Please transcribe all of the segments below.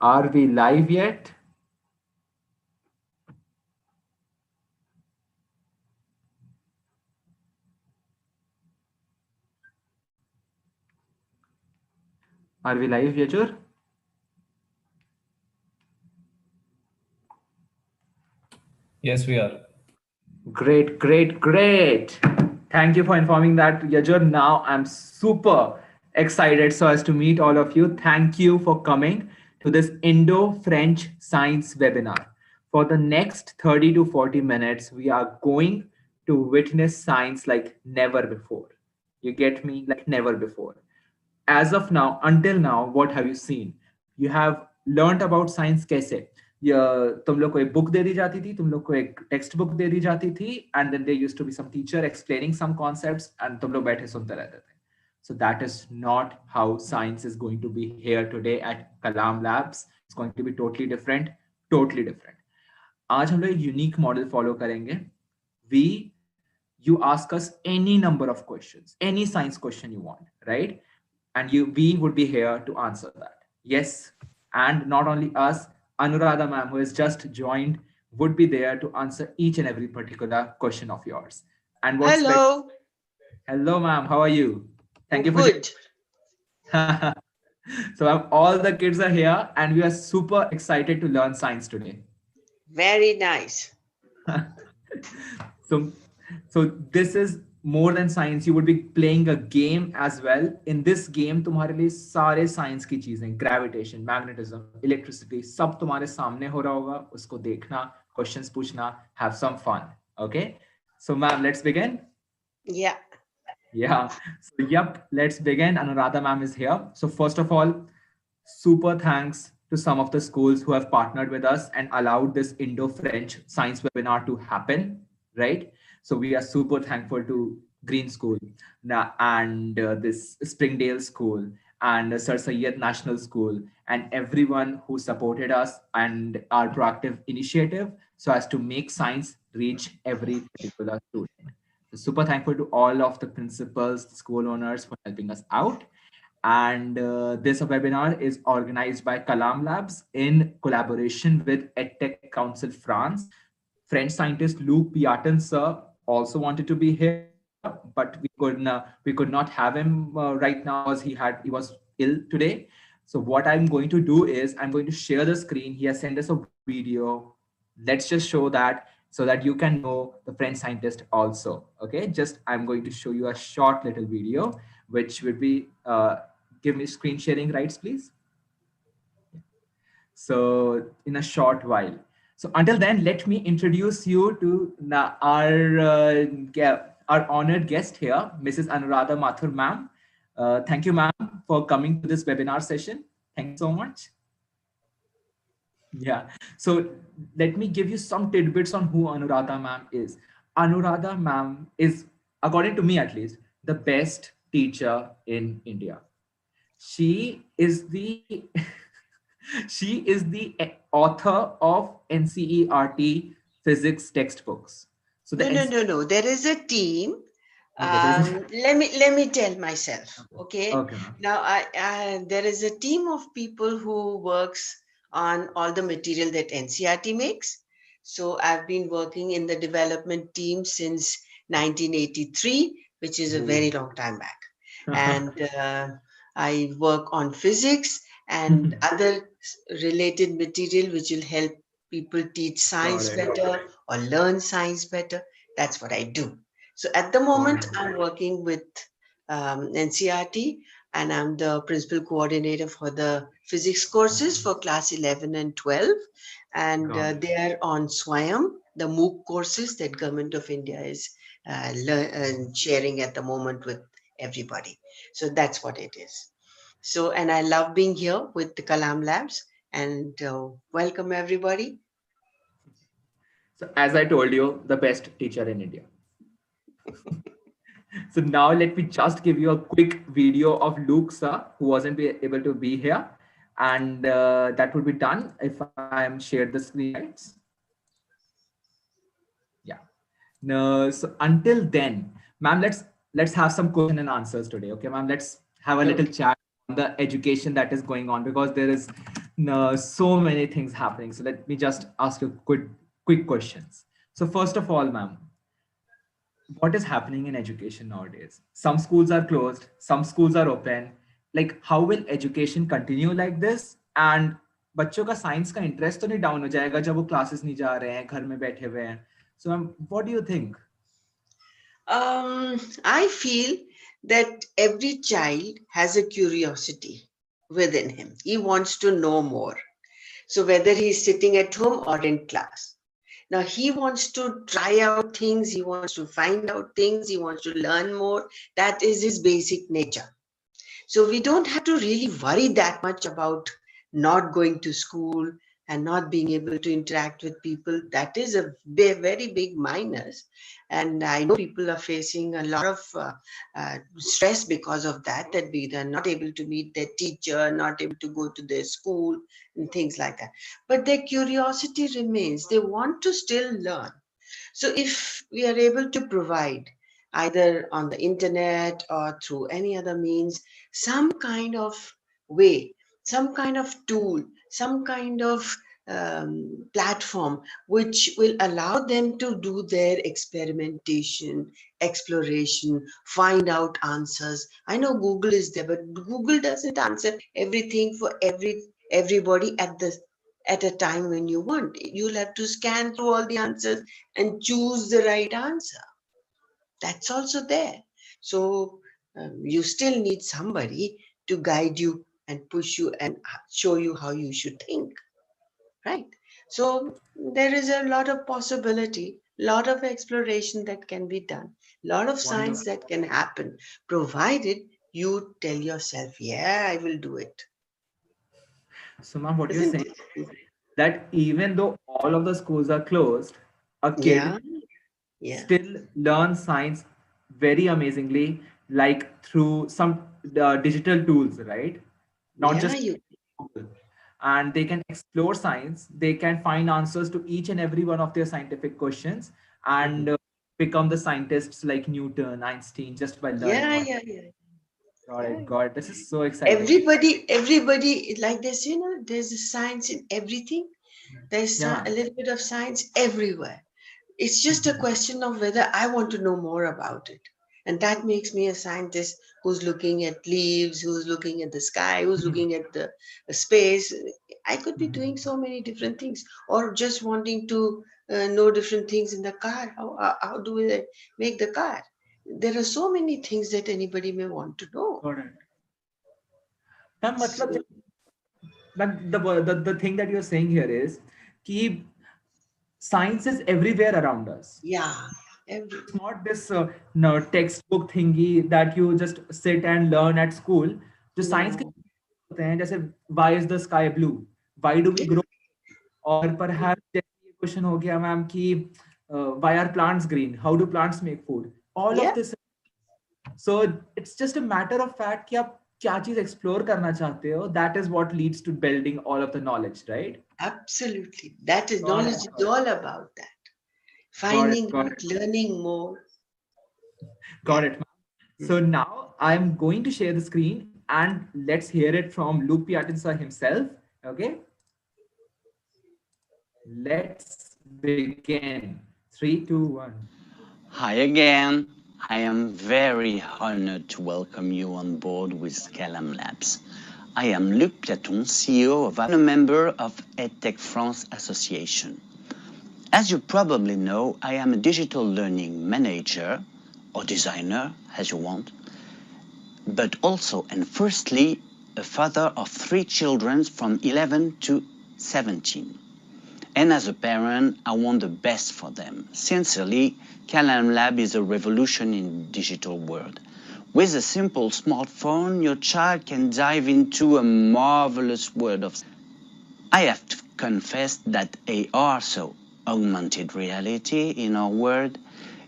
Are we live yet? Are we live, Yajur? Yes, we are. Great, great, great. Thank you for informing that, Yajur. Now I'm super excited so as to meet all of you. Thank you for coming to this Indo-French science webinar. For the next 30 to 40 minutes, we are going to witness science like never before. You get me? Like never before. As of now, until now, what have you seen? You have learned about science कैसे? या तुम लोग को एक book दे दी जाती थी, तुम लोग को एक टेक्स्ट बुक दे दी जाती थी, and then there used to be some teacher explaining some concepts, and तुम लोग बैठे सुनते रहते थे. So that is not how science is going to be here today at Kalam Labs. It's going to be totally different, totally different. आज हम लोग एक यूनिक मॉडल फॉलो करेंगे. We You ask us any number of questions, any science question you want, right? And we would be here to answer that. Yes. And not only us, Anuradha ma'am, who has just joined, would be there to answer each and every particular question of yours. And what's special? Hello. Hello ma'am, how are you? Oh, Thank you for good. joining. So all the kids are here and we are super excited to learn science today. Very nice. so so this is more than science. You would be playing a game as well. In this game तुम्हारे लिए सारे science की चीजें, gravitation, magnetism, electricity, सब तुम्हारे सामने हो रहा होगा. उसको देखना, questions पूछना, have some fun. Okay, so ma'am, let's begin. Yeah. Yeah. So, yep, let's begin. Anuradha ma'am is here. So, first of all, super thanks to some of the schools who have partnered with us and allowed this Indo-French science webinar to happen, right? So, we are super thankful to Green School and this Springdale School and Sir Syed National School and everyone who supported us and our proactive initiative so as to make science reach every particular student. So super thankful to all of the principals, school owners for helping us out. And this webinar is organized by Kalam Labs in collaboration with EdTech Council France. French scientist Luc Piaton sir also wanted to be here, but we could not have him right now because he was ill today. So what I'm going to do is I'm going to share the screen. He has sent us a video. Let's just show that so that you can know the French scientist also. Okay, just I'm going to show you a short little video, which would be give me screen sharing rights, please. So in a short while. So until then, let me introduce you to our honored guest here, Mrs. Anuradha Mathur ma'am. Thank you, ma'am, for coming to this webinar session. Thank you so much. Yeah. So let me give you some tidbits on who Anuradha ma'am is. Anuradha ma'am is, according to me at least, the best teacher in India. She is the she is the author of NCERT physics textbooks. So the No. There is a team. okay, there is a, Let me tell myself. Okay. okay. Now, there is a team of people who works on all the material that NCRT makes. So I've been working in the development team since 1983, which is a very long time back. And I work on physics and other related material which will help people teach science better or learn science better. That's what I do. So at the moment, I'm working with NCRT and I'm the principal coordinator for the physics courses for class 11 and 12. And they are on SWAYAM, the MOOC courses that Government of India is sharing at the moment with everybody. So that's what it is. So, and I love being here with the Kalam Labs and welcome everybody. So as I told you, the best teacher in India. So now let me just give you a quick video of Luke sir, who wasn't able to be here. And that would be done if I am shared the screen rights. Yeah. No, so until then, ma'am, let's have some question and answers today. Okay, ma'am, let's have a little chat on the education that is going on because there is No, so many things happening. So let me just ask you quick questions. So first of all, ma'am, what is happening in education nowadays? Some schools are closed, some schools are open. Like, how will education continue like this? And बच्चों का science का interest तो नहीं down हो जाएगा जब वो classes नहीं जा रहे हैं, घर में बैठे हुए हैं? So, ma'am, what do you think? I feel that every child has a curiosity within him. He wants to know more. So whether he's sitting at home or in class. Now he wants to try out things, he wants to find out things, he wants to learn more. That is his basic nature. So we don't have to really worry that much about not going to school and not being able to interact with people. That is a very big minus. And I know people are facing a lot of stress because of that, that they're not able to meet their teacher, not able to go to their school and things like that. But their curiosity remains. They want to still learn. So if we are able to provide either on the internet or through any other means, some kind of way, some kind of tool, some kind of platform which will allow them to do their experimentation, exploration, find out answers. I know Google is there, but Google doesn't answer everything for everybody at a time when you want. You'll have to scan through all the answers and choose the right answer. That's also there. So you still need somebody to guide you and push you and show you how you should think, right? So there is a lot of possibility, lot of exploration that can be done, lot of science Wonderful. that can happen, provided you tell yourself, yeah, I will do it. So, ma'am, what you're Isn't saying it? is that even though all of the schools are closed, a kid Yeah, yeah, still learn science very amazingly, like through some digital tools, right? Not yeah, just you, Google. And they can explore science, they can find answers to each and every one of their scientific questions, mhm. and become the scientists like Newton, Einstein, just by learning Yeah, on. yeah, yeah, Got yeah. it, got it. This is so exciting. Everybody like this, there's a science in everything. There's Yeah. a little bit of science everywhere. It's just a question of whether I want to know more about it. And that makes me a scientist who's looking at leaves, who's looking at the sky, who's looking at the space. I could be doing so many different things, or just wanting to know different things in the car. How do we make the car? There are so many things that anybody may want to know. Got it. Ma'am मतलब So, the thing that you're saying here is कि science is everywhere around us. yeah, every, It's not this no, textbook thingy that you just sit and learn at school. जो science के no. होते हैं जैसे why is the sky blue? Why do we Yeah, grow? और perhaps जैसे ये question हो गया मैम कि why are plants green? How do plants make food? All of yeah, this. So it's just a matter of fact कि आप क्या चीज explore करना चाहते हो. That is what leads to building all of the knowledge, right? absolutely. That is Got knowledge it. is all about that. Got it. Finding Got out, it. learning more. Got Yeah. it. So now I'm going to share the screen and let's hear it from Luke Piaton sir himself. Okay. Let's begin. Three, two, one. Hi again. I am very honored to welcome you on board with Kalam Labs. I am Luc Piaton, CEO of and a member of EdTech France Association. As you probably know, I am a digital learning manager or designer, as you want, but also and firstly a father of 3 children from 11 to 17. And as a parent, I want the best for them. Sincerely, Kalam Lab is a revolution in digital world. With a simple smartphone, your child can dive into a marvelous world of. I have to confess that AR, so augmented reality in our world,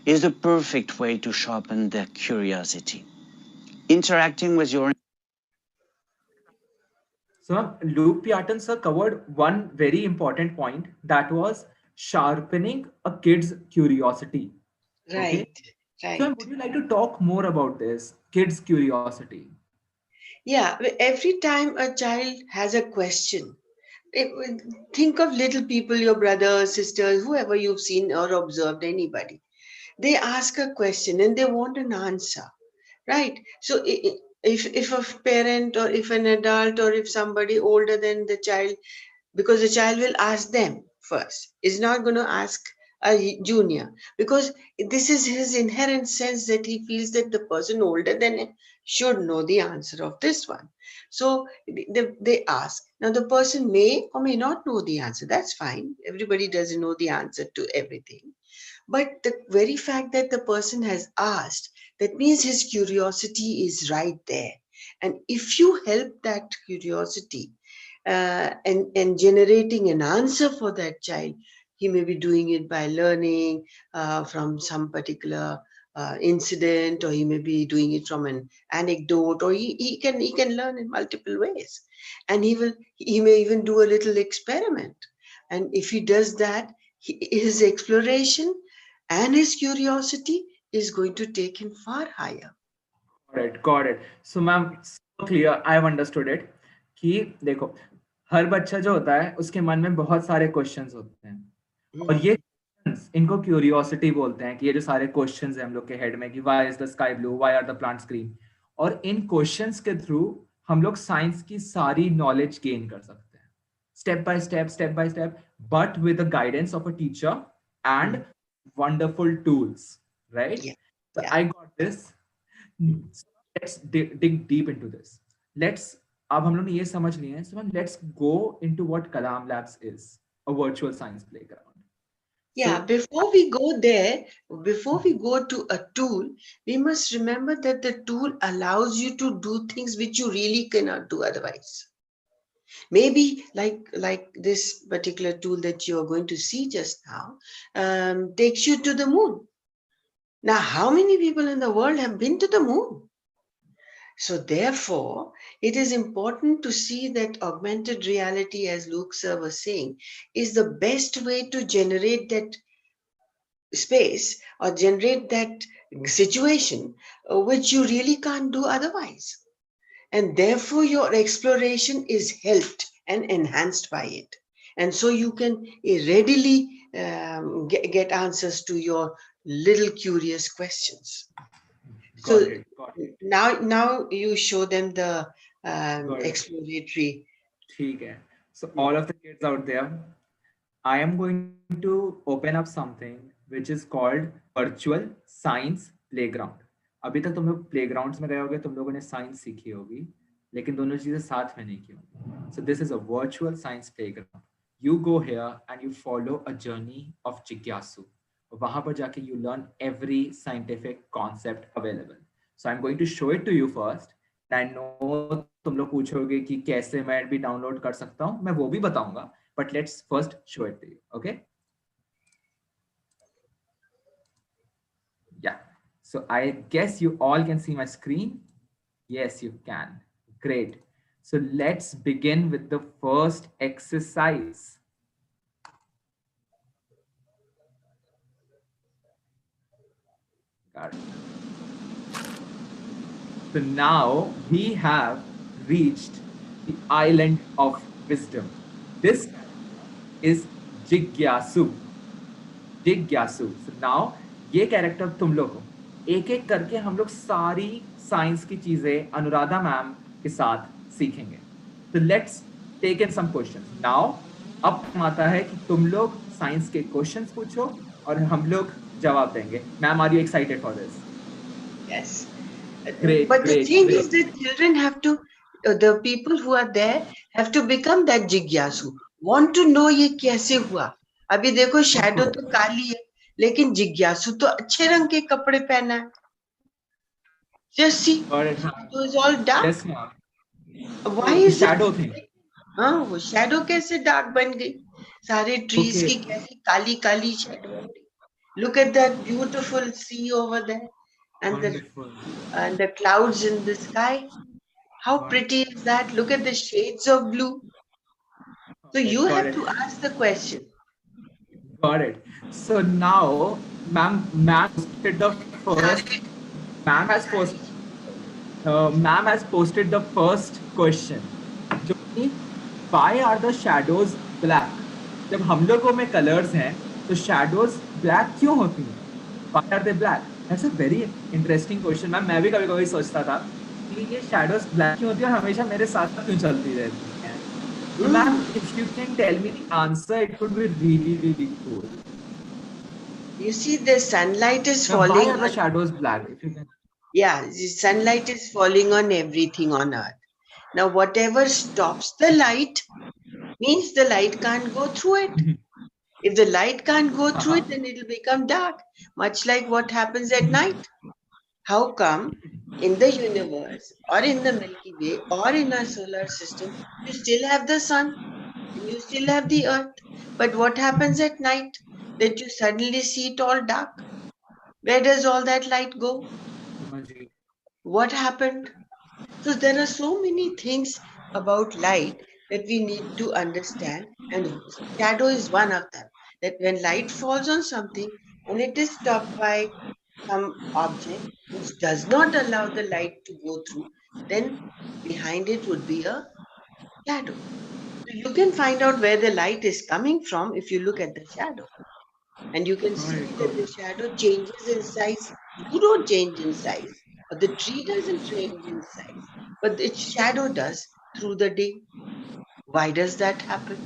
is the perfect way to sharpen their curiosity. Interacting with your. So Luke Piaton sir covered one very important point, that was sharpening a kid's curiosity. Okay. Right, So right. would you like to talk more about this kid's curiosity? Yeah, every time a child has a question, Think of little people, your brothers, sisters, whoever you've seen or observed, anybody. They ask a question and they want an answer, right? So if a parent or if an adult or if somebody older than the child, because the child will ask them first, is not going to ask a junior, because this is his inherent sense that he feels that the person older than him should know the answer of this one. So they ask. Now the person may or may not know the answer. That's fine. Everybody doesn't know the answer to everything. But the very fact that the person has asked, that means his curiosity is right there. And if you help that curiosity and generating an answer for that child, he may be doing it by learning from some particular incident, or he may be doing it from an anecdote, or he can learn in multiple ways. And he may even do a little experiment. And if he does that, his exploration and his curiosity is going to take him far higher. Got it, got it. So ma'am so clear, I have understood it कि देखो हर बच्चा जो होता है उसके मन में बहुत सारे क्वेश्चंस होते हैं और ये questions, इनको क्यूरियोसिटी बोलते हैं कि ये जो सारे क्वेश्चंस हैं हम लोग के हेड में कि why is the sky blue, why are the plants green, और इन क्वेश्चंस के थ्रू हम लोग साइंस की सारी नॉलेज गेन कर सकते हैं step by step, but with the guidance of a teacher and wonderful tools, right? Yeah, So yeah. I got this. So let's dig deep into this. Let's अब हम लोग ने ये समझ लिए हैं, so let's go into what Kalam Labs is, a virtual science playground. Yeah, So before we go there, before we go to a tool, we must remember that the tool allows you to do things which you really cannot do otherwise. Maybe like this particular tool that you are going to see just now takes you to the moon. Now, how many people in the world have been to the moon? So therefore, it is important to see that augmented reality, as Luke sir was saying, is the best way to generate that space or generate that situation which you really can't do otherwise. And therefore, your exploration is helped and enhanced by it. And so you can readily get answers to your little curious questions. So got it. now you show them the Got it. exploratory. ठीक है. So all of the kids out there, I am going to open up something which is called virtual science playground. अभी तक तुम लोग playgrounds में गए होगे, तुम लोगों ने साइंस सीखी होगी, लेकिन दोनों चीजें साथ में नहीं की होंगी. So this is a virtual science playground. You go here and you follow a journey of जिज्ञासु. वहां पर जाके you learn every scientific concept available. So I'm going to show it to you first. I know तुम लोग पूछोगे कि कैसे मैं भी डाउनलोड कर सकता हूँ, मैं वो भी बताऊंगा, but let's first show it to you, okay? Yeah, so I guess you all can see my screen. Yes, you can. Great. So let's begin with the first exercise. Got it. So now we have reached the island of wisdom. This is Jigyasu. Jigyasu. So now ये character तुम लोग हो, एक एक करके हम लोग सारी साइंस की चीजें अनुराधा मैम के साथ सीखेंगे. So let's take in some questions. Now अब आता है कि तुम लोग साइंस के क्वेश्चंस पूछो और हम लोग जवाब देंगे. Ma'am, are you excited for this? Yes. Great, But the great, thing great. is that children have to, the people who are there have to become that jigyasu. Want to know ये कैसे हुआ. अभी देखो shadow तो काली है, लेकिन जिज्ञासु तो अच्छे रंग के कपड़े पहना है. Just see, Got it. shadow is all dark. Yes, ma'am. Why Oh, the is it? shadow thing. हाँ, वो शैडो कैसे डार्क बन गई? सारे ट्रीज Okay. की कैसी काली काली शैडो बन गई. Look at that beautiful sea over there, and Wonderful. the clouds in the sky. How Got it. pretty is that? Look at the shades of blue. So you Got have it. to ask the question. Got it. So now, ma'am posted the first. Ma'am has posted. Ma'am has posted the first question. जो कि why are the shadows black? जब हम लोगों में colors हैं, तो shadows black क्यों होती हैं? Why are they black? That's a very interesting question, ma'am. मैं भी कभी कभी सोचता था कि ये shadows black क्यों होती है और हमेशा मेरे साथ क्यों चलती रहती हैं. So, ma'am, if you can tell me the answer, it would be really, really cool. You see, the sunlight is Ma'am, why falling are the on, shadows black? If you can. yeah, the sunlight is falling on everything on earth. Now, whatever stops the light means the light can't go through it. If the light can't go through it, then it'll become dark, much like what happens at night. How come in the universe or in the Milky Way or in our solar system, you still have the sun and you still have the earth? But what happens at night that you suddenly see it all dark? Where does all that light go? What happened? So there are so many things about light that we need to understand, and shadow is one of them. That when light falls on something and it is stopped by some object which does not allow the light to go through, then behind it would be a shadow. So you can find out where the light is coming from if you look at the shadow. And you can see that the shadow changes in size. You don't change in size, or the tree doesn't change in size, but its shadow does through the day. Why does that happen?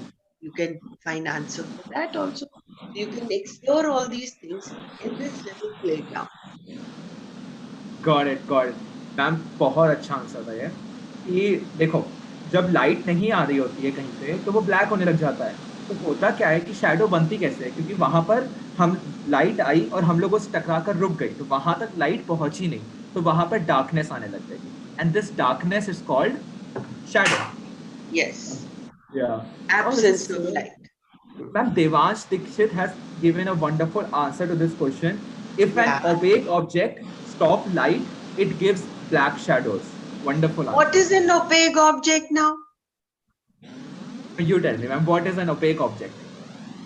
You can find answer for that also. You can explore all these things in this little playground. Got it, got it. Ma'am बहुत अच्छा answer था ये. कि देखो, जब light नहीं आ रही होती है कहीं पे तो वो ब्लैक होने लग जाता है. तो होता क्या है कि शैडो बनती कैसे है? क्योंकि वहां पर हम लाइट आई और हम लोगों से टकरा कर रुक गई, तो वहां तक लाइट पहुंची नहीं, तो वहां पर डार्कनेस आने लग गई. And this darkness is called shadow. Yes, Yeah. Oh, this is absence of so. light. Ma'am, Devansh Dixit has given a wonderful answer to this question. If an Yeah. opaque object stop light, it gives black shadows. Wonderful What answer. is an opaque object now? You tell me, ma'am, what is an opaque object?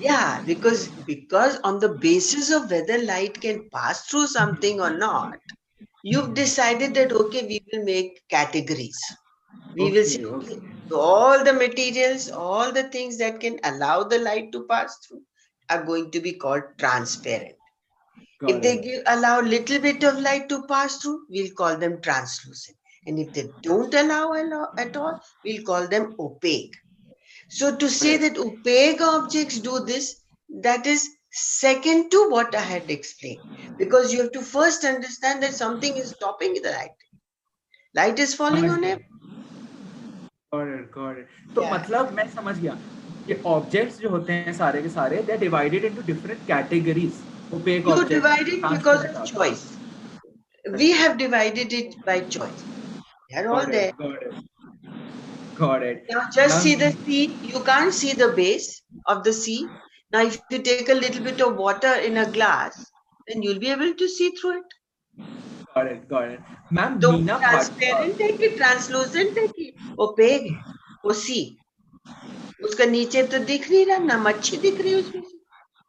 Yeah, because on the basis of whether light can pass through something or not, you've decided that okay, we will make categories. We will say, Okay, okay, okay. so all the materials, all the things that can allow the light to pass through are going to be called transparent. If Got they it. allow little bit of light to pass through, we'll call them translucent. And if they don't allow at all, we'll call them opaque. So to say that opaque objects do this, that is second to what I had explained. Because you have to first understand that something is stopping the light. Light is falling समझ on गया. it. Got it, got it. तो Yeah. मतलब मैं समझ गया. ये objects जो होते हैं सारे के सारे, they are divided into different categories. Opaque You object, divide it because transparent of object. choice. We have divided it by choice. They are all Got there. it, got it. Got it. Now just see the Ma'am, sea. You can't see the base of the sea. Now if you take a little bit of water in a glass, then you'll be able to see through it. got it, got it. Ma'am, तो Meena Bhatt. Transparent है कि translucent है कि OPEC है वो सी उसका नीचे तो दिख नहीं रहा ना मच्छी दिख रही उसमें से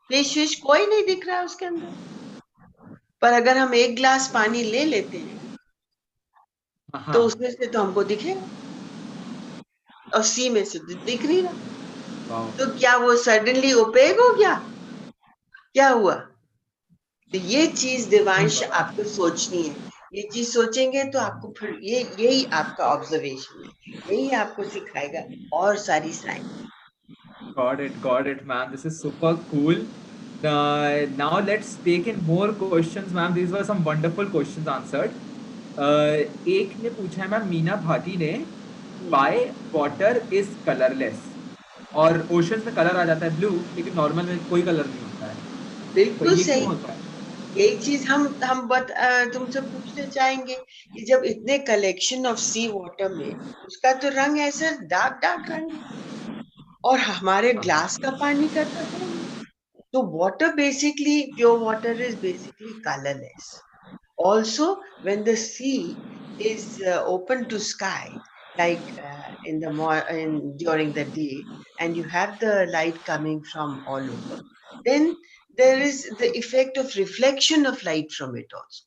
फिश फिश कोई नहीं दिख रहा उसके अंदर पर अगर हम एक ग्लास पानी ले लेते हैं तो उसमें से तो हमको दिखेगा और सी में से दिख नहीं रहा तो क्या वो सडनली ओपेक हो गया क्या हुआ तो ये चीज देवांश आपको सोचनी है ये चीज सोचेंगे तो आपको फिर ये यही आपका ऑब्जर्वेशन है यही आपको सिखाएगा और सारी science Got it, ma'am. This is super cool. Now let's take in more questions, ma'am. These were some wonderful questions answered. एक ने पूछा है मैम मीना भाटी ने why water is colorless और ओशंस में कलर आ जाता है ब्लू लेकिन नॉर्मल में कोई कलर नहीं होता है तो बिल्कुल ये क्यों सही होता है यही चीज तुमसे पूछना चाहेंगे कि जब इतने कलेक्शन ऑफ सी वाटर में उसका तो रंग ऐसा डार्क डार्क रंग है और हमारे ग्लास का पानी का तो है नहीं तो water basically pure water is basically colourless also when the sea is open to sky like during the day and you have the light coming from all over then there is the effect of reflection of light from it also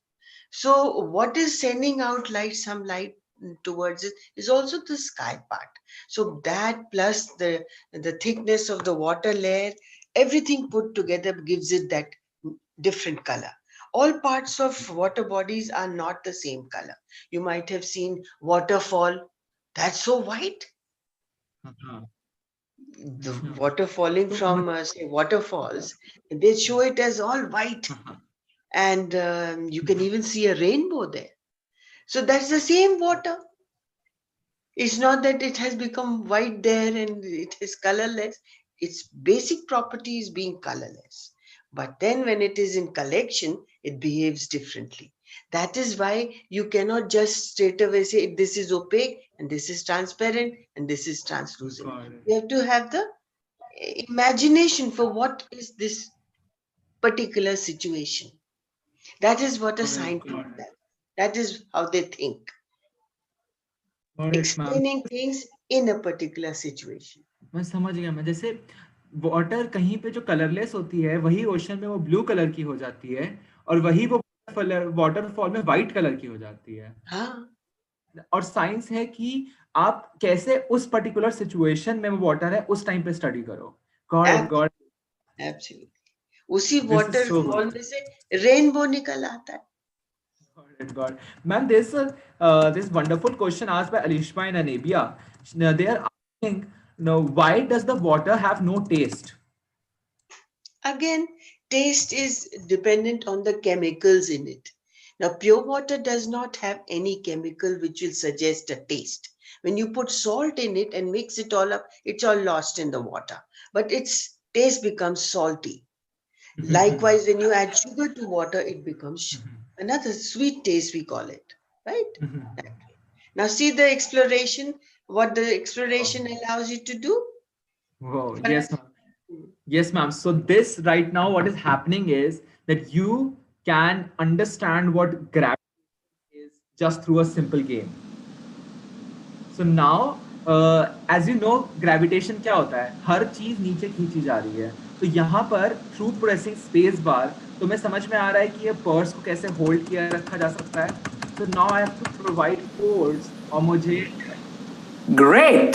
so what is sending out light some light towards it is also the sky part. So that plus the thickness of the water layer, everything put together gives it that different color. All parts of water bodies are not the same color. You might have seen waterfall, that's so white. Uh-huh. The Mhm. water falling So, from say waterfalls, they show it as all white, uh-huh. and you can even see a rainbow there. So that's the same water. It's not that it has become white there and it is colorless. Its basic property is being colorless. But then when it is in collection, it behaves differently. That is why you cannot just straight away say this is opaque and this is transparent and this is translucent. Got it. You have to have the imagination for what is this particular situation. That is what a Got it. scientist Got it. does. That is how they think, Got it, ma'am. explaining things in a particular situation. मैं समझ गया। मैं जैसे water कहीं पे जो colourless होती है वही ओशन में वो ब्लू कलर की हो जाती है, और वही वो वाटरफॉल में वाइट कलर की हो जाती है। हाँ, और साइंस है कि आप कैसे उस पर्टिकुलर सिचुएशन में वो वाटर है उस टाइम पे स्टडी करो। Got it, got absolutely. उसी this is so waterfall good. में से रेनबो निकल आता है। Got it, got it. Ma'am, there's a this wonderful question asked by Alishma and Anabia. They are asking, why does the water have no taste? Again, taste is dependent on the chemicals in it. Now, pure water does not have any chemical which will suggest a taste. When you put salt in it and mix it all up, it's all lost in the water. But its taste becomes salty. Likewise, when you add sugar to water, it becomes another sweet taste, we call it, right? That way. Now, see the exploration, what the exploration allows you to do? Whoa, For yes, us. ma'am. Yes, ma'am. So this right now, what is happening is that you can understand what gravity is just through a simple game. So now, as you know, gravitation क्या होता है? हर चीज नीचे खींची जा रही है। तो यहाँ पर थ्रू प्रेसिंग स्पेस बार तुम्हें समझ में आ रहा है कि ये पर्स को कैसे होल्ड किया रखा जा सकता है। So now I have to provide force और मुझे Great!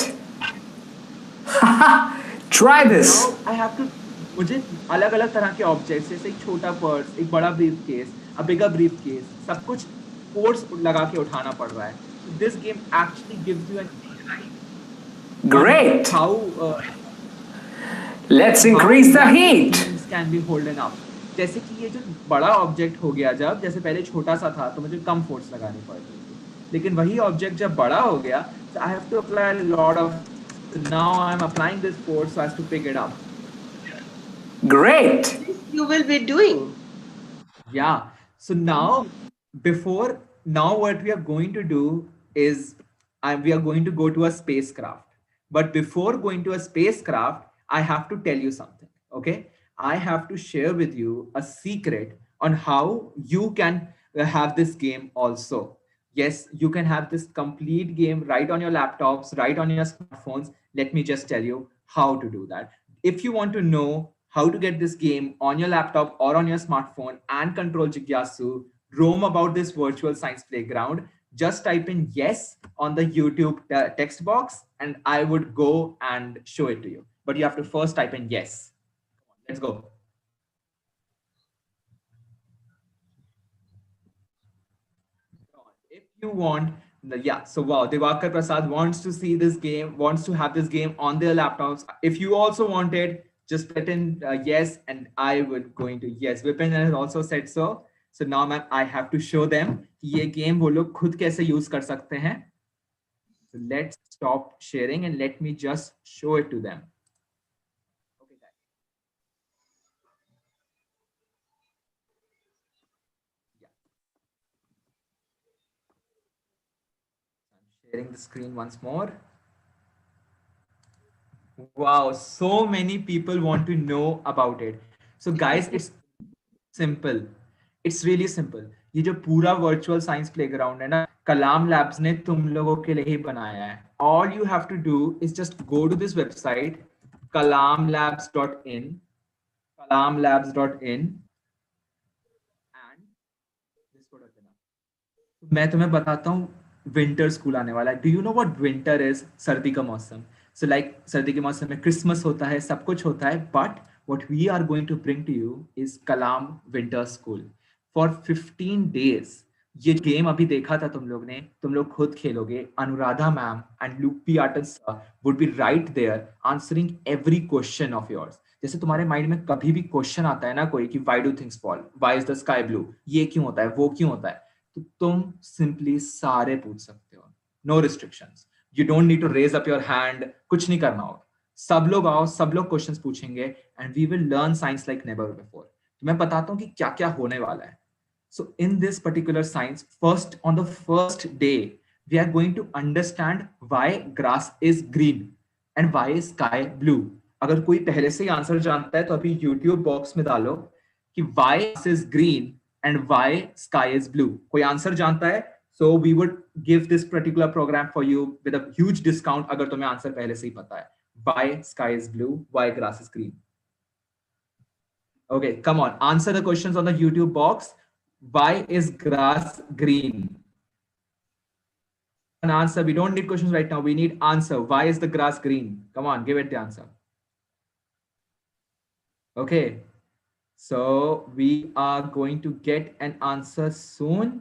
Try this. now I have to मुझे अलग अलग तरह के ऑब्जेक्ट्स जैसे एक छोटा पर्स, एक बड़ा ब्रीफ केस, अ बिगर ब्रीफ केस, सब कुछ फोर्स लगा के उठाना पड़ रहा है। So this game actually gives you an insight on Great! how Let's how increase the exactly heat. things can be holding up. जैसे कि ये जो बड़ा ऑब्जेक्ट हो गया, जब जैसे पहले छोटा सा था तो मुझे कम फोर्स लगानी पड़ रही थी, लेकिन वही ऑब्जेक्ट जब बड़ा हो गया so I have to apply a lot of, so now I'm applying this force so as to pick it up. Great! This you will be doing. Yeah. So now, now what we are going to do is we are going to go to a spacecraft. But before going to a spacecraft, I have to tell you something. Okay. I have to share with you a secret on how you can have this game also. Yes, you can have this complete game right on your laptops, right on your smartphones. Let me just tell you how to do that. If you want to know how to get this game on your laptop or on your smartphone and control Jigyasu, roam about this virtual science playground, just type in yes on the YouTube text box and I would go and show it to you. But you have to first type in yes. Let's go. If you want, yeah, so wow, Divakar Prasad wants to see this game, wants to have this game on their laptops. If you also want it, just put in yes, and I would going to yes. Vipin has also said so. So now I have to show them कि ये game वो लोग खुद कैसे use कर सकते हैं. So let's stop sharing and let me just show it to them. Okay, guys. Yeah. I'm sharing the screen once more. Wow, so many people want to know about it. So guys, it's simple. It's really simple. ये जो पूरा virtual science playground है ना, कलाम labs ने तुम लोगों के लिए ही बनाया है. All you have to do is just go to this website, kalamlabs.in, kalamlabs.in, and this product है ना. मैं तुम्हें बताता हूँ विंटर स्कूल आने वाला है. Do you know what winter is? सर्दी का मौसम. सो लाइक सर्दी के मौसम में क्रिसमस होता है, सब कुछ होता है, but what we are going to bring to you is Kalam winter school for 15 days. ये गेम अभी देखा था तुम लोग ने, तुम लोग खुद खेलोगे. अनुराधा मैम एंड लुक पियाटन sir would be right there answering every question of yours. जैसे तुम्हारे माइंड में कभी भी क्वेश्चन आता है ना कोई कि why do things fall, why is the sky blue, ये क्यों होता है, वो क्यों होता है, तो तुम सिंपली सारे पूछ सकते हो. No restrictions. You don't need to raise up your hand, कुछ नहीं करना होगा. सब लोग आओ, सब लोग क्वेश्चंस पूछेंगे and we will learn science like never before. तो मैं बताता हूँ कि क्या क्या होने वाला है. So in this particular science, first on the first day, we are going to understand why grass is green and why is sky blue. अगर कोई पहले से ही आंसर जानता है तो अभी YouTube बॉक्स में डालो कि why grass is green and why sky is blue. कोई आंसर जानता है? So we would give this particular program for you with a huge discount अगर तुम्हें आंसर पहले से ही पता है. Why sky is blue? Why grass is green? Okay, come on. Answer the questions on the YouTube box. Why is grass green? An answer. We don't need questions right now. We need answer. Why is the grass green? Come on, give it the answer. Okay. So we are going to get an answer soon.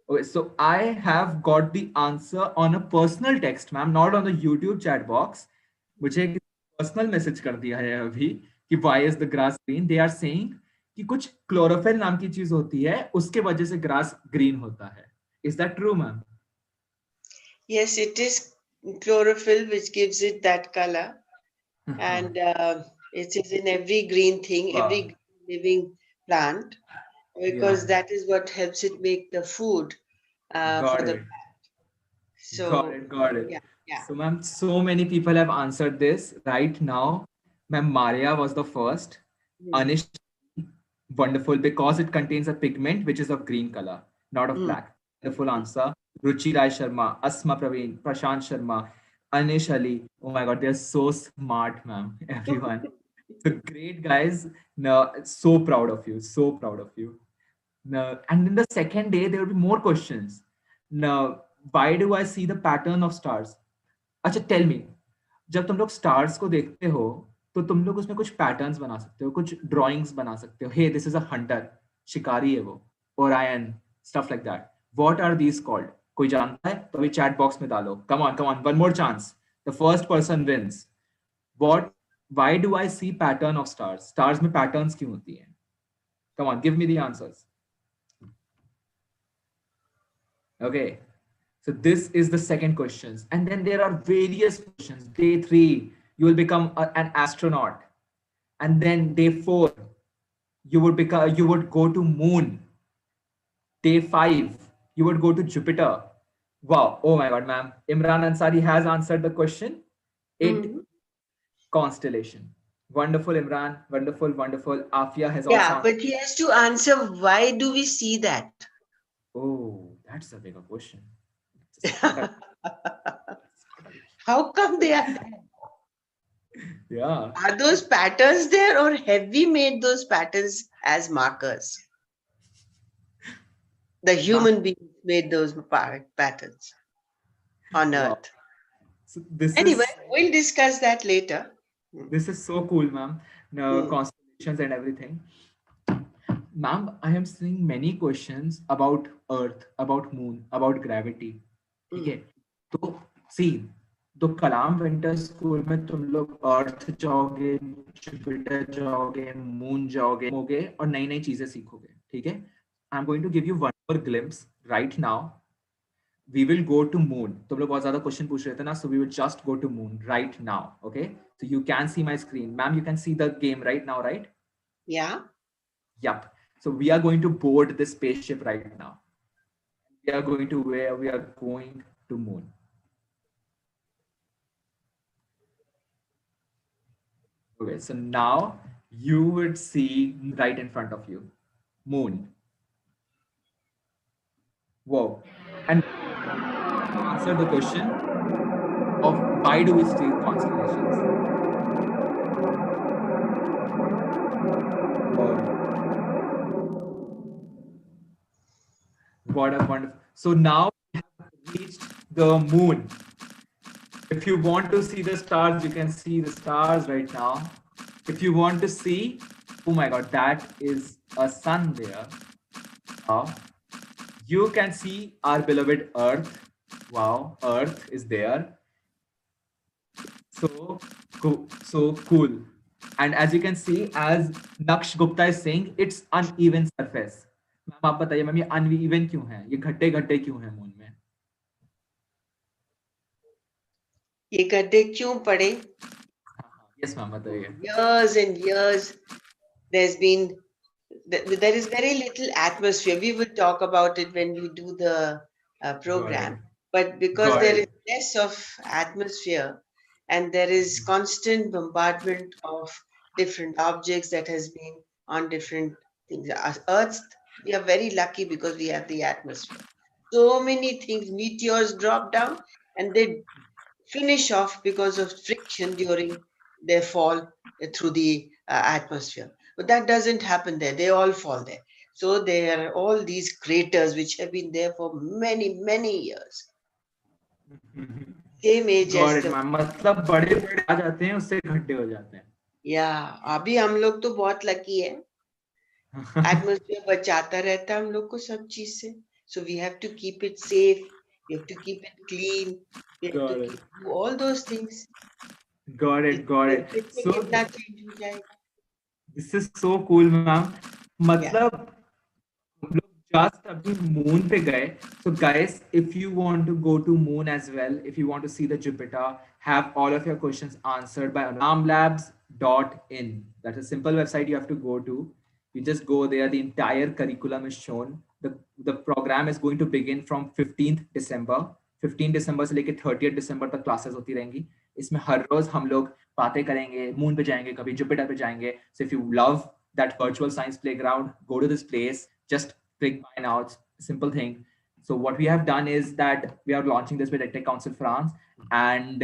Okay, so I have got the answer on a personal text, ma'am, not on the YouTube chat box. मुझे एक personal message कर दिया है अभी कि why is the grass green? They are saying कि कुछ chlorophyll नाम की चीज होती है, उसके वजह से ग्रास ग्रीन होता है. Is that true, ma'am? Yes, it is chlorophyll which gives it that color. And it is in every green thing, every living plant, because that is what helps it make the food for Got the it. plant. Got So, it. Got it. yeah, yeah. So, ma'am, so many people have answered this right now. Ma'am, Maria was the first. Anish, wonderful, because it contains a pigment which is of green color, not of black. Wonderful answer. Ruchi Rai Sharma, Asma Praveen, Prashant Sharma, Anish Ali. Oh my God, they're so smart, ma'am. Everyone. So great, guys. No, so proud of you. So proud of you. No, and in the second day, there will be more questions. Now, why do I see the pattern of stars? अच्छा, tell me. जब तुम लोग stars को देखते हो तो तुम लोग उसमें कुछ पैटर्न्स बना सकते हो, कुछ ड्राइंग्स बना सकते हो. Hey, this is a hunter, शिकारी है वो, Orion, stuff like that. What are these called? कोई जानता है तो अभी चैट बॉक्स में डालो. Come on, one more chance. The first person wins. What, why do I see pattern of stars? Stars में पैटर्न्स क्यों होती हैं? Come on, give me the answers. Okay, so this is the second questions, and then there are various questions. Day 3, you will become an astronaut, and then day 4, you would go to moon. Day 5, you would go to Jupiter. Wow! Oh my God, ma'am. Imran Ansari has answered the question. It constellation. Wonderful, Imran. Wonderful, wonderful. Afia has also. Yeah, but he has to answer why do we see that? Oh, that's a bigger question. How come they are there? Yeah. Are those patterns there, or have we made those patterns as markers? The human beings made those patterns on Wow. Earth. So this Anyway, is we'll discuss that later. this is so cool, ma'am. Constellations and everything. Ma'am, I am seeing many questions about Earth, about Moon, about gravity. ठीक है? तो see, तो कलाम winter school में तुम लोग अर्थ जाओगे, Jupiter जाओगे, moon जाओगे और नई नई चीजें सीखोगे. ठीक है? I'm going to give you one more glimpse right now. We will go to moon. तुम लोग बहुत ज्यादा क्वेश्चन पूछ रहे थे ना, so we will just go to moon right now. Okay? So you can see my screen. Ma'am, you can see the game right now, right? Yeah. Yep. So we are going to board this spaceship right now. We are going to where we are going to moon. Okay, so now you would see right in front of you, moon. Whoa. And answer the question of why do we see constellations? Whoa. What a wonderful. So now we have reached the moon. If you want to see the stars, you can see the stars right now. If you want to see, oh my god, that is a sun there. Wow. You can see our beloved Earth. Wow, Earth is there. So cool. So cool. And as you can see, as Naksh Gupta is saying, it's uneven surface. Ma'am आप बताइए ma'am ये uneven क्यों है? ये घट्टे घट्टे क्यों है moon में? ये गड्ढे क्यों पड़े? Yes मैम बताइए. Years and years, there is very little atmosphere. We will talk about it when we do the program. But because there is less of atmosphere and there is constant bombardment of different objects that has been on different things. Earth, we are very lucky because we have the atmosphere. So many things, meteors drop down and they finish off because of friction during their fall through the atmosphere. But that doesn't happen there. They all fall there. So there are all these craters which have been there for many, many years. Same age Got as it, the... ma'am. मतलब बड़े बड़े आ जाते हैं उससे घट्टे हो जाते हैं. Yeah, अभी हम लोग तो बहुत लकी है. Atmosphere बचाता रहता है हम लोग को सब चीज से. So we have to keep it safe. We have to keep it clean. We have to do all those things. Got it. So कितना change हो जाएगा? this is so cool, ma'am. मतलब हम लोग just अभी moon पे गए. So guys, if you want to go to moon as well, if you want to see the Jupiter, have all of your questions answered by ramlabs.in. That's a simple website you have to go to. You just go there. The entire curriculum is shown. The program is going to begin from 15th December. 15 दिसंबर से लेके 30th दिसंबर तक classes होती रहेंगी. इसमें हर रोज हम लोग बातें करेंगे, मून पे जाएंगे, कभी जुपिटर पे जाएंगे. So if you love that virtual science playground, go to this place. Just click buy now. It's a simple thing. So what we have done is that we are launching this with EdTech Council France, and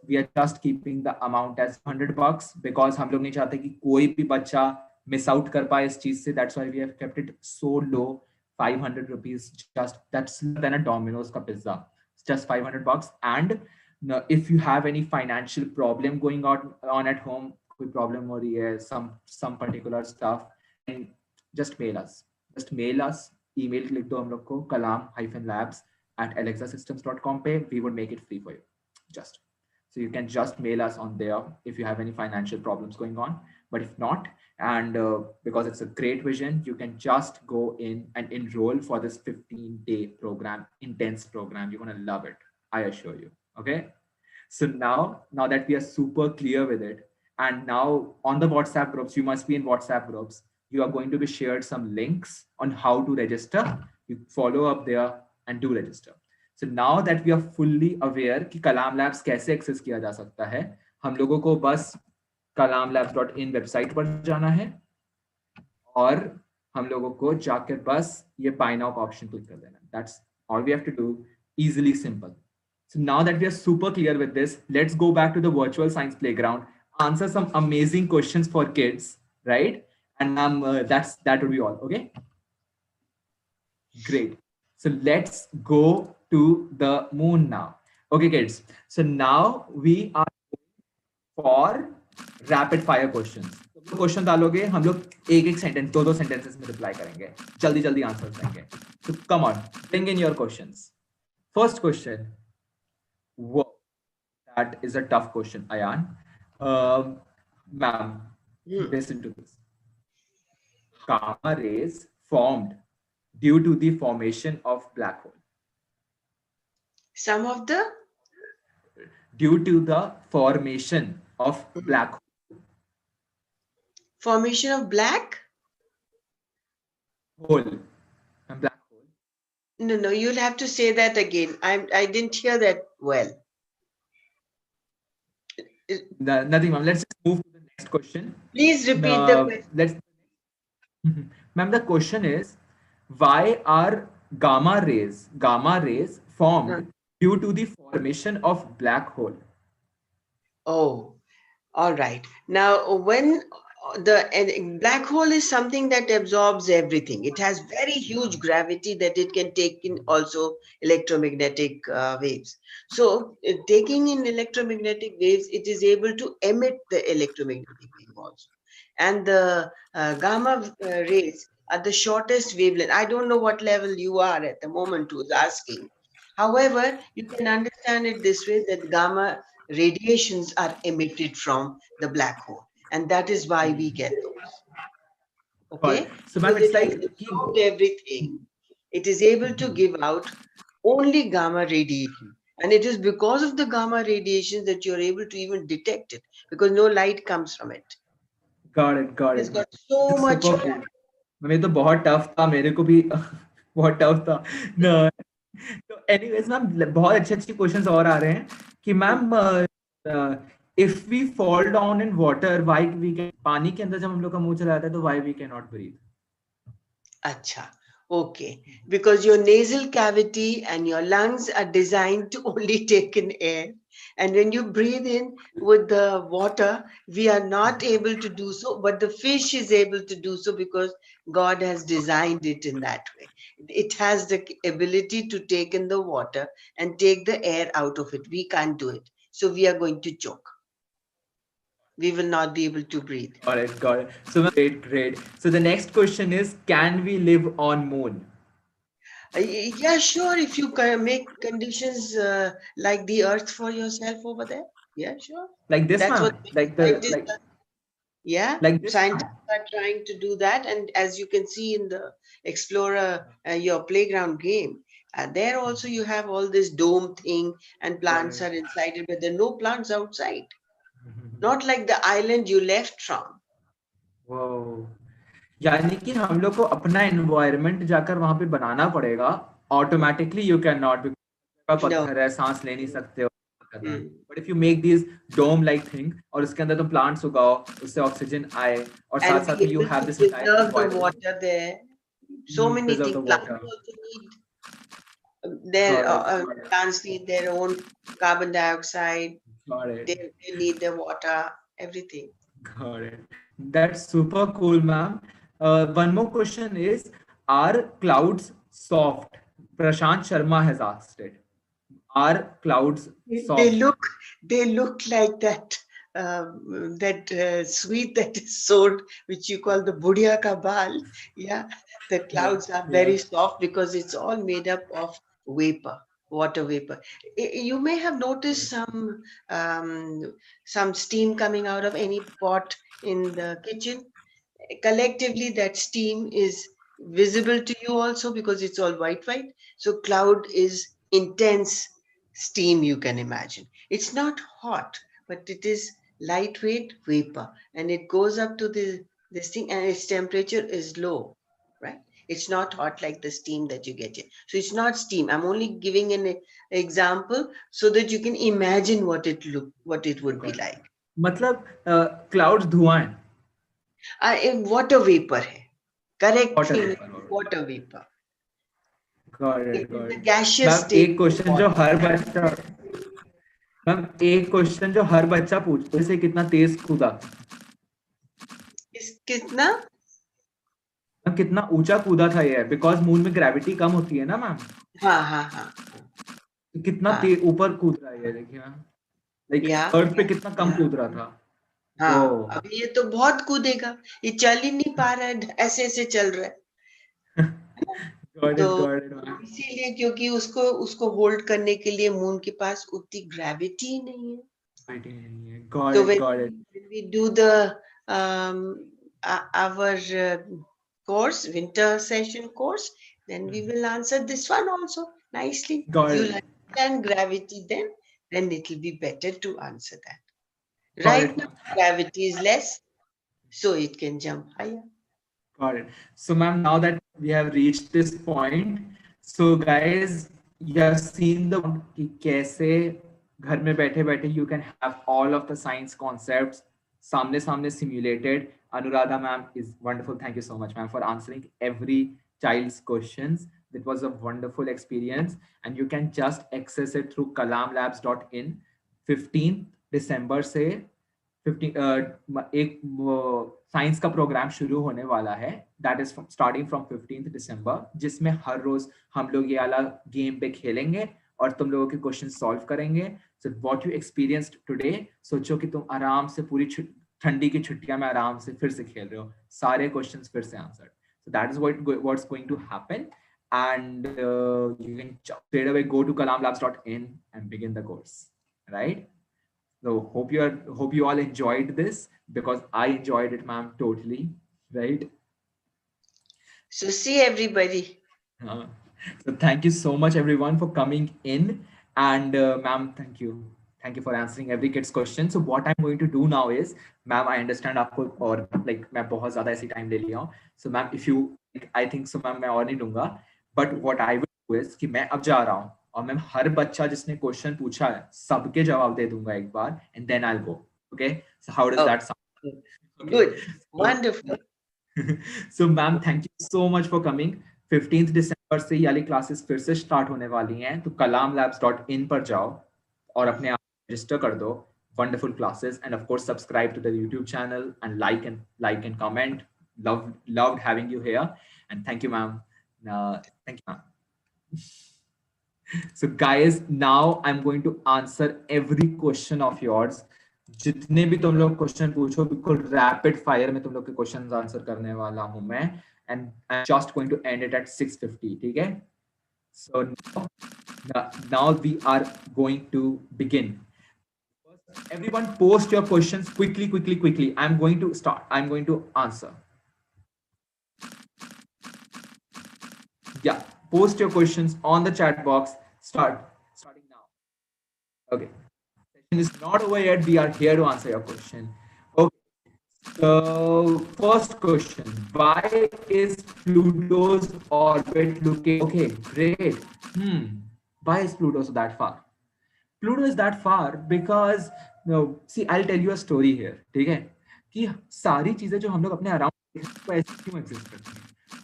we are just keeping the amount as $100 because हम लोग नहीं चाहते कि कोई भी बच्चा miss out कर पाए इस चीज से. That's why we have kept it so low. 500 rupees, just that's less than a Domino's ka pizza. It's just $500. And if you have any financial problem going on at home, कोई problem हो रही है, some particular stuff, and just mail us. Just mail us. Email लिख दो हम लोग को kalam-labs@alexasystems.com पे. We would make it free for you. Just so you can just mail us on there if you have any financial problems going on. But if not, and because it's a great vision, you can just go in and enroll for this 15-day program, intense program. You're going to love it, I assure you. Okay, so now that we are super clear with it, and now on the WhatsApp groups, you must be in WhatsApp groups, you are going to be shared some links on how to register. You follow up there and do register. So now that we are fully aware कि कलाम labs कैसे access किया जा सकता है, हम लोगों को बस kalamlabs.in वेबसाइट पर जाना है और हम लोगों को जाकर बस ये बाय नाउ का ऑप्शन क्लिक कर देना. That's all we have to do. Easily simple. So now that we are super clear with this, let's go back to the virtual science playground, answer some amazing questions for kids, right? And that would be all. Okay, great. So let's go to the moon now. Okay kids, so now we are for rapid fire questions. तो question डालोगे, हम लोग एक sentence, दो sentences में reply करेंगे, जल्दी जल्दी आंसर देंगे. तो come on, bring in your questions. First question, वो that is a tough question. Ayaan, ma'am, listen to this. Gamma rays formed due to the formation of black hole. Some of the? Due to the formation of black hole. Formation of black hole. Black hole. No, you'll have to say that again. I didn't hear that well. Nothing, ma'am. Let's just move to the next question. Please repeat the question. Ma'am, the question is, why are gamma rays formed due to the formation of black hole? Oh, all right. Now, when the black hole is something that absorbs everything. It has very huge gravity that it can take in also electromagnetic waves. So taking in electromagnetic waves, it is able to emit the electromagnetic wave also. And the gamma rays are the shortest wavelength. I don't know what level you are at the moment who's asking. However, you can understand it this way, that gamma radiations are emitted from the black hole, and that is why we get those. Got it. Okay, So, ma'am, because it's it has like absorbed everything. It is able to give out only gamma radiation, and it is because of the gamma radiation that you're able to even detect it, because no light comes from it. got it, got It it. has got This so is much. super cool. मैं तो बहुत tough था मेरे को भी बहुत tough था न तो एनीवेज मैम बहुत अच्छे अच्छे क्वेश्चंस और आ रहे हैं कि ma'am if we fall down in water why we can पानी के अंदर जब हम लोग का मुंह चला जाता है तो why we can not breathe Acha. Okay. Because your nasal cavity and your lungs are designed to only take in air. And when you breathe in with the water, we are not able to do so, but the fish is able to do so because God has designed it in that way. It has the ability to take in the water and take the air out of it. We can't do it. So we are going to choke. We will not be able to breathe. got it, got it. So ma'am, great. So the next question is, can we live on moon? Yeah, sure. If you make conditions like the earth for yourself over there, yeah, sure. Like this, That's what ma'am? Like the scientists are. Yeah, like this, ma'am? scientists are trying to do that. And as you can see in the Explorer, your playground game, there also you have all this dome thing and Got plants it. are inside it, but there are no plants outside. Not like the island you left from. Wow. यानी कि हम लोग को अपना environment जाकर वहां पे बनाना पड़ेगा ऑटोमेटिकली यू कैन नॉट का No. पत्थर है सांस ले नहीं सकते हो Mm. But if you make this dome like thing और उसके अंदर तुम प्लांट्स उगाओ उससे ऑक्सीजन आए और साथ And साथ be में you able have to this entire preserve the environment water there. So many preserve things. The Plants water also need their got it plants need their own carbon dioxide. Got it They need their water, everything. got it that's super cool ma'am one more question is are clouds soft prashant sharma has asked it are clouds They soft look like that sweet that is sold, which you call the budia ka bal. Yeah, the yeah clouds are yeah very soft because it's all made up of vapor, water vapor. You may have noticed some steam coming out of any pot in the kitchen. Collectively that steam is visible to you also because it's all white, so cloud is intense steam. You can imagine it's not hot, but it is lightweight vapor, and it goes up to this thing, and its temperature is low, right? It's not hot like the steam that you get here. So it's not steam. I'm only giving an example so that you can imagine what it would be got it. like. मतलब clouds धुआं है Water vapor hai. Correct water thing, vapour water vapor. Got It it is got the it gaseous ma'am state एक of question जो water. हर बच्चा ma'am एक question जो हर बच्चा पूछता है जैसे कितना तेज कूदा कितना? मैम कितना ऊंचा कूदा था ये बिकॉज मून में ग्रेविटी कम होती है ना मैम हाँ हाँ हाँ तो कितना हाँ तेज ऊपर कूद रहा है ये देखिए मैम लाइक या अर्थ पे कितना कम कूद रहा था वो हाँ, अभी ये तो बहुत कूदेगा, ये चल ही नहीं पा रहा है, ऐसे ऐसे चल रहा है। तो गॉट इट मैम इसीलिए, क्योंकि उसको उसको होल्ड करने के लिए मून के पास उतनी ग्रेविटी ही नहीं है। Got So it got it when we do the our course, winter session course, then we will answer this one also nicely. Got You'll it understand gravity then it will be better to answer that. Got Right it now, gravity is less, so it can jump higher. Got it. So, ma'am, now that we have reached this point, so guys, you have seen the कि कैसे घर में बैठे बैठे you can have all of the science concepts सामने सामने simulated. Anuradha ma'am is wonderful. Thank you so much, ma'am, for answering every child's questions. That was a wonderful experience, and you can just access it through kalamlabs.in. 15th December से एक science का programme शुरू होने वाला है, that is starting from 15 दिसंबर, जिसमें हर रोज हम लोग ये वाला गेम पे खेलेंगे और तुम लोगों के क्वेश्चन सॉल्व करेंगे. So what you experienced today, सोचो कि तुम आराम से पूरी ठंडी की छुट्टियां में आराम से फिर से खेल रहे हो, सारे क्वेश्चंस फिर से answer. So that is what's going to happen, and you can straight away go to kalamlabs.in and begin the course, right? So hope you all enjoyed this, because I enjoyed it, ma'am, totally, right? So see everybody. Uh, so thank you so much everyone for coming in, and ma'am, thank you for answering every kid's question. So what I'm going to do now is, ma'am, I understand आपको और like मैं बहुत ज़्यादा ऐसी time ले लिया हूँ. So ma'am, if you like, I think so ma'am, मैं और नहीं लूँगा. But what I will do is कि मैं अब जा रहा हूँ और मैं हर बच्चा जिसने क्वेश्चन पूछा है सबके जवाब दे दूंगा एक बार, and then I'll go. Okay? So how does that sound? Okay. Good. So, Wonderful. so ma'am, thank you so much for coming. 15 दिसंबर से ये वाली क्लासेस फिर से स्टार्ट होने वाली हैं, तो kalamlabs.in पर जाओ और अपने आप रजिस्टर कर दो. Wonderful classes, and of course subscribe to the YouTube channel and like and comment. Loved having you here, and thank you, ma'am. Thank you, ma'am. So guys, now I'm going to answer every question of yours. जितने भी तुम लोग question पूछो, बिल्कुल rapid fire में तुम लोग के क्वेश्चंस आंसर करने वाला हूं मैं, and I'm just going to end it at 6:50. ठीक है? So now we are going to begin. Everyone post your questions quickly. I'm going to start. I'm going to answer. Yeah, post your questions on the chat box. Starting now. Okay. Session is not over yet. We are here to answer your question. Okay. So first question: why is Pluto's orbit looking? Okay, great. Why is Pluto so that far? Pluto is that far because, no, see, I'll tell you a story here. ठीक है? कि सारी चीजें जो हम लोग अपने around को ऐसे क्यों एग्जिस्ट करती हैं?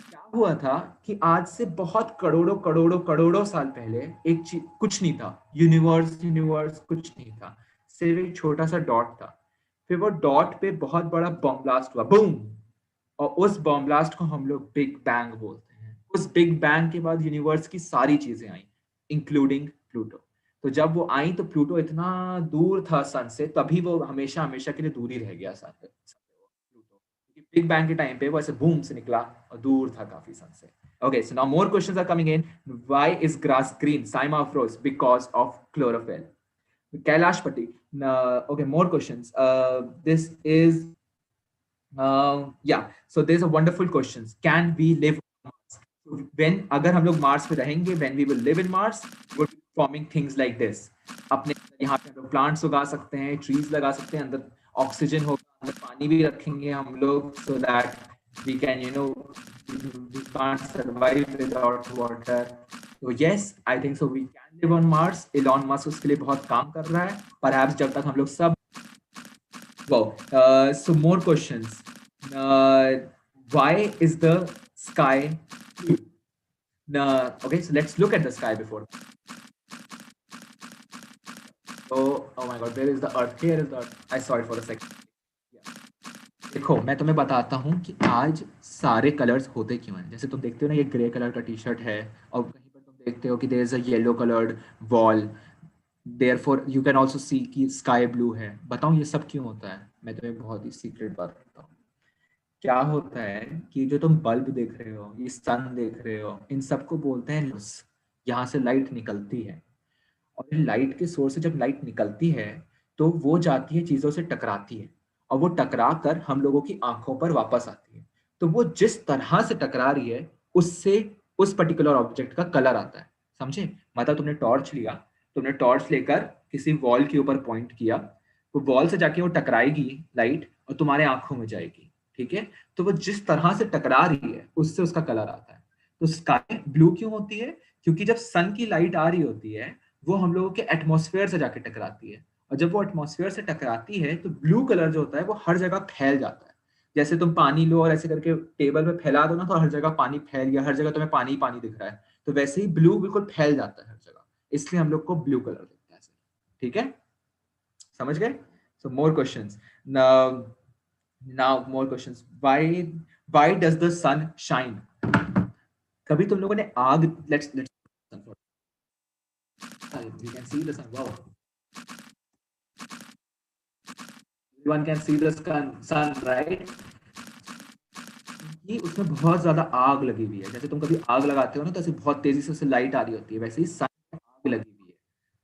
क्या हुआ था कि आज से बहुत करोड़ों साल पहले एक चीज, कुछ नहीं था, यूनिवर्स कुछ नहीं था, सिर्फ एक छोटा सा डॉट था. फिर वो डॉट पे बहुत बड़ा बॉम्ब ब्लास्ट हुआ, बूम, और उस बॉम्ब ब्लास्ट को हम लोग बिग बैंग बोलते हैं. उस बिग बैंग के बाद यूनिवर्स की सारी चीजें आई, इंक्लूडिंग प्लूटो. तो जब वो आई तो प्लूटो इतना दूर था सन से, तभी वो हमेशा के लिए दूर ही रह गया सन से. बिग बैंग के टाइम पे वो ऐसे बूम से निकला और दूर था काफी सन से. Okay, so now more questions are coming in. Why is grass green? Saima froze because of chlorophyll. Kailash Patti. Okay, more questions. This is yeah. So there's a wonderful questions. Can we live on Mars? So when अगर हम लोग Mars पे रहेंगे, when we will live in Mars, we will be forming things like this. अपने यहाँ पे हम लोग plants उगा सकते हैं, trees लगा सकते हैं, अंदर ऑक्सीजन होगा, अंदर पानी भी रखेंगे हम लोग, so that we can, we can't survive without water. So yes, I think so. We can live on Mars. Elon Musk उसके लिए बहुत काम कर रहा है. Perhaps जब तक हम लोग सब. Wow. So more questions. Why is the sky blue? Okay, so let's look at the sky before. Oh my God, where is the Earth? Here is the Earth. I saw it for a second. देखो, मैं तुम्हें बताता हूँ कि आज सारे colours होते क्यों हैं. जैसे तुम देखते हो ना, ये ग्रे कलर का टी शर्ट है, और कहीं पर तुम देखते हो कि there is a yellow coloured wall. Therefore you can also see कि स्काई ब्लू है. बताऊं ये सब क्यों होता है? मैं तुम्हें बहुत ही सीक्रेट बात बताता हूँ. क्या होता है कि जो तुम बल्ब देख रहे हो, ये सन देख रहे हो, इन सबको बोलते हैं लूस. यहाँ से लाइट निकलती है, और लाइट के सोर्स से जब लाइट निकलती है तो वो जाती है, चीजों से टकराती है, और वो टकरा कर हम लोगों की आंखों पर वापस आती है. तो वो जिस तरह से टकरा रही है, उससे उस पर्टिकुलर ऑब्जेक्ट का कलर आता है. समझे? मतलब तुमने टॉर्च लेकर किसी वॉल के ऊपर पॉइंट किया, वो वॉल से जाके वो टकराएगी लाइट, और तुम्हारे आंखों में जाएगी. ठीक है? तो वो जिस तरह से टकरा रही है, उससे उसका कलर आता है. तो स्काई ब्लू क्यों होती है? क्योंकि जब सन की लाइट आ रही होती है, वो हम लोगों के एटमॉस्फेयर से जाके टकराती है, और जब वो एटमॉस्फेयर से टकराती है तो ब्लू कलर जो होता है वो हर जगह फैल जाता है. जैसे तुम पानी लो और ऐसे करके टेबल पे फैला दो ना, तो हर जगह पानी फैल गया, हर जगह तुम्हें पानी पानी दिख रहा है. तो वैसे ही ब्लू बिल्कुल फैल जाता है हर जगह, इसलिए हम लोग को ब्लू कलर दिखता है. ठीक है? समझ गए? So more questions. Now more questions. Why does the sun shine? कभी तुम लोगों ने आग let's we can see the sun. Wow, everyone can see the sun, right? कि उसमें बहुत ज्यादा आग लगी हुई है, जैसे तुम कभी आग लगाते हो ना तो ऐसे बहुत तेजी से उससे लाइट आ रही होती है, वैसे ही सन में आग लगी हुई है।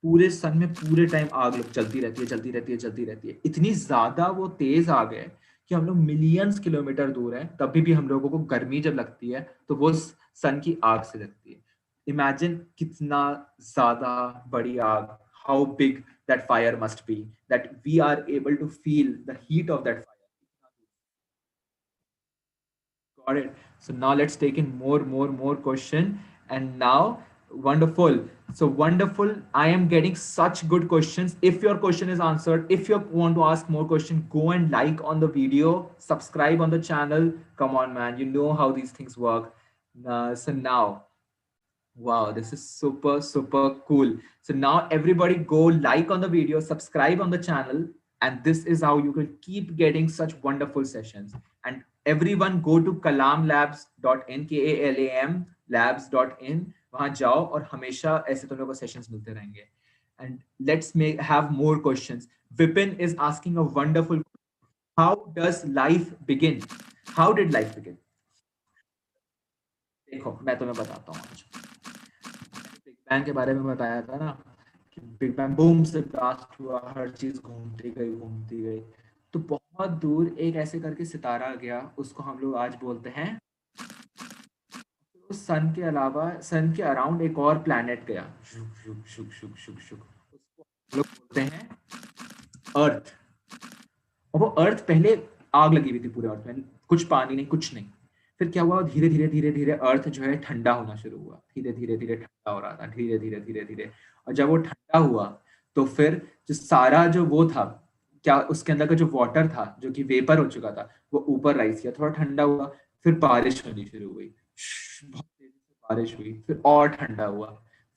पूरे सन में पूरे टाइम आग चलती रहती है, चलती रहती है, चलती रहती है। इतनी ज्यादा वो तेज आग है कि हम लोग मिलियंस किलोमीटर दूर हैं, तभी भी हम लोगों को गर्मी जब लगती है तो वो सन की आग से लगती है। इमेजिन कितना ज्यादा बड़ी आग, how big that fire must be, that we are able to feel the heat of that fire. Got it. So now let's take in more question. And now, wonderful. So wonderful. I am getting such good questions. If your question is answered, if you want to ask more questions, go and like on the video, subscribe on the channel. Come on, man. You know how these things work. So now, wow, this is super, super cool. So now everybody go like on the video, subscribe on the channel, and this is how you will keep getting such wonderful sessions. And everyone go to kalamlabs.in, KALAM labs.in, वहां जाओ और हमेशा ऐसे तुम लोगों को sessions मिलते रहेंगे. And let's have more questions. Vipin is asking a wonderful, how does life begin? How did life begin? देखो मैं तुम्हें बताता हूँ आज. बिग बैंग के बारे में बताया था ना कि बिग बैंग बूम से ब्लास्ट हुआ, हर चीज घूमती गई तो बहुत दूर एक ऐसे करके सितारा गया, उसको हम लोग आज बोलते हैं, तो सन के अलावा सन के अराउंड एक और प्लैनेट गया, शुक शुक शुक शुक शुक शुक, उसको हम लोग बोलते हैं अर्थ। और वो अर्थ पहले आग लगी हुई थी पूरे अर्थ में, कुछ पानी नहीं, कुछ नहीं। फिर क्या हुआ, धीरे धीरे धीरे धीरे अर्थ जो है ठंडा होना शुरू हुआ, धीरे धीरे धीरे ठंडा हो रहा था, धीरे धीरे धीरे धीरे। और जब वो ठंडा हुआ तो फिर जो सारा जो वो था, क्या उसके अंदर का जो वाटर था जो कि वेपर हो चुका था, वो ऊपर राइज किया, थोड़ा ठंडा हुआ, फिर बारिश होनी शुरू हुई, बहुत तेजी से बारिश हुई, फिर और ठंडा हुआ,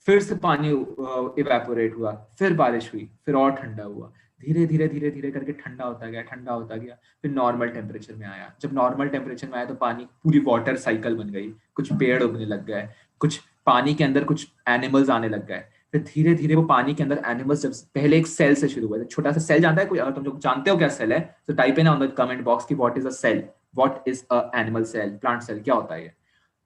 फिर से पानी इवेपोरेट हुआ, फिर बारिश हुई, फिर और ठंडा हुआ, धीरे धीरे धीरे धीरे करके ठंडा होता गया, ठंडा होता गया, फिर नॉर्मल टेम्परेचर में आया। जब नॉर्मल टेम्परेचर में आया तो पानी पूरी वाटर साइकिल बन गई, कुछ पेड़ उगने लग गए, कुछ पानी के अंदर कुछ एनिमल्स आने लग गए। फिर धीरे धीरे वो पानी के अंदर एनिमल्स, जब पहले एक सेल से शुरू हुआ, छोटा सा सेल, जानता है कोई? अगर तुम लोग जानते हो क्या सेल है तो type in on the comment box की what is a cell, what is a animal cell, plant cell, क्या होता है ये।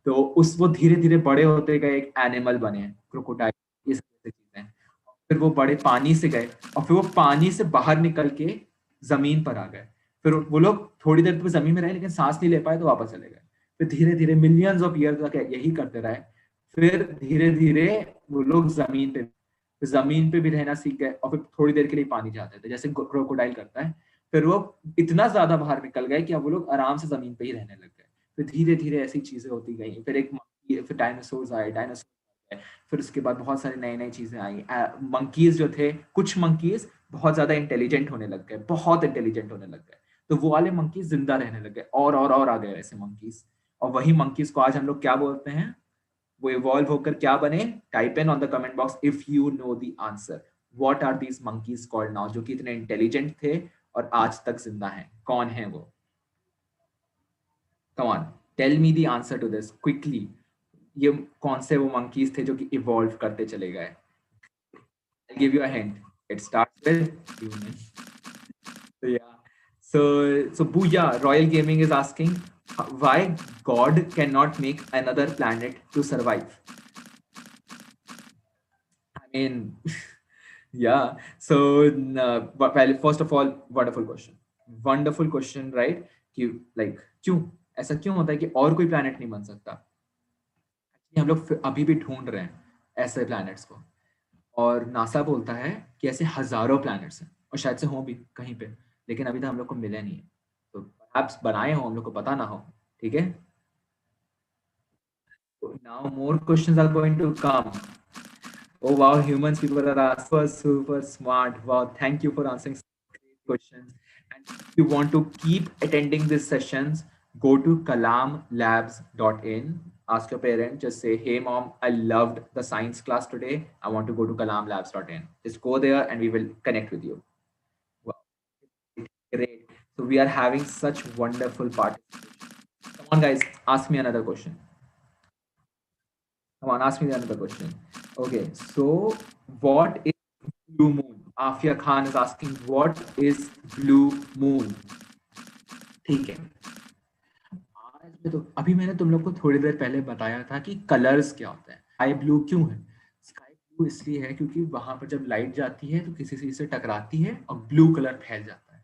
तो उस वो धीरे धीरे बड़े होते गए, एक एनिमल बने, क्रोकोडाइल, ये सब चीजें। फिर वो बड़े पानी से गए और फिर वो पानी से बाहर निकल के जमीन पर आ गए। फिर वो लोग थोड़ी देर तक जमीन में रहे लेकिन सांस नहीं ले पाए तो वापस चले गए। फिर धीरे धीरे मिलियंस ऑफ ईयर तक यही करते रहे। फिर धीरे धीरे वो लोग जमीन पे भी रहना सीख गए और फिर थोड़ी देर के लिए पानी जाते थे जैसे क्रोकोडाइल करता है। फिर वो इतना ज्यादा बाहर निकल गए कि अब वो लोग आराम से जमीन पे ही रहने लग गए। फिर धीरे धीरे ऐसी चीजें होती गई, फिर फिर डायनासोर्स आए, फिर उसके बाद बहुत सारी नई नई चीजें आई। मंकीज जो थे, कुछ मंकीज बहुत ज्यादा इंटेलिजेंट होने लग गए, बहुत इंटेलिजेंट होने लग गए, तो वो वाले मंकीज जिंदा रहने लग गए, और आ गए ऐसे मंकीज। और वही मंकीज को आज हम लोग क्या बोलते हैं, वो इवॉल्व होकर क्या बने? Type in on the comment box if you know the answer, what are these monkeys called now, जो कि इतने इंटेलिजेंट थे और आज तक जिंदा हैं, कौन है वो? Come on, tell me the answer to this quickly. ये कौन से वो मंकीज थे जो कि इवॉल्व करते चले गए? I'll give you a hint. It starts with human. So yeah. So Booyah, Royal Gaming is asking why God cannot make another planet to survive. I mean, yeah. So, well, first of all, wonderful question. Wonderful question, right? कि like क्यों ऐसा क्यों होता है कि और कोई planet नहीं बन सकता? हम लोग अभी भी ढूंढ रहे हैं ऐसे planets को, और नासा बोलता है कि ऐसे हजारों प्लैनेट्स हैं और शायद से हों भी कहीं पे, लेकिन अभी तक हम लोग को मिले नहीं है। तो perhaps बनाए हो, हम लोग को पता ना हो। ठीक है, now more questions are going to come. Oh wow, humans, people are super smart. Wow, thank you for answering great questions. And if you want to keep attending these sessions, go to kalamlabs.in. Ask your parent, just say, hey mom, I loved the science class today. I want to go to kalamlabs.in. Just go there and we will connect with you. Wow, great. So we are having such wonderful participation. Come on, guys, ask me another question. Come on, ask me another question. Okay, so what is blue moon? Afia Khan is asking, what is blue moon? ठीक है, आज मैं तो अभी मैंने तुम लोग को थोड़ी देर पहले बताया था कि कलर्स क्या होते हैं। स्काई ब्लू क्यों है? स्काई ब्लू इसलिए है क्योंकि वहां पर जब लाइट जाती है तो किसी चीज से टकराती है और ब्लू कलर फैल जाता है।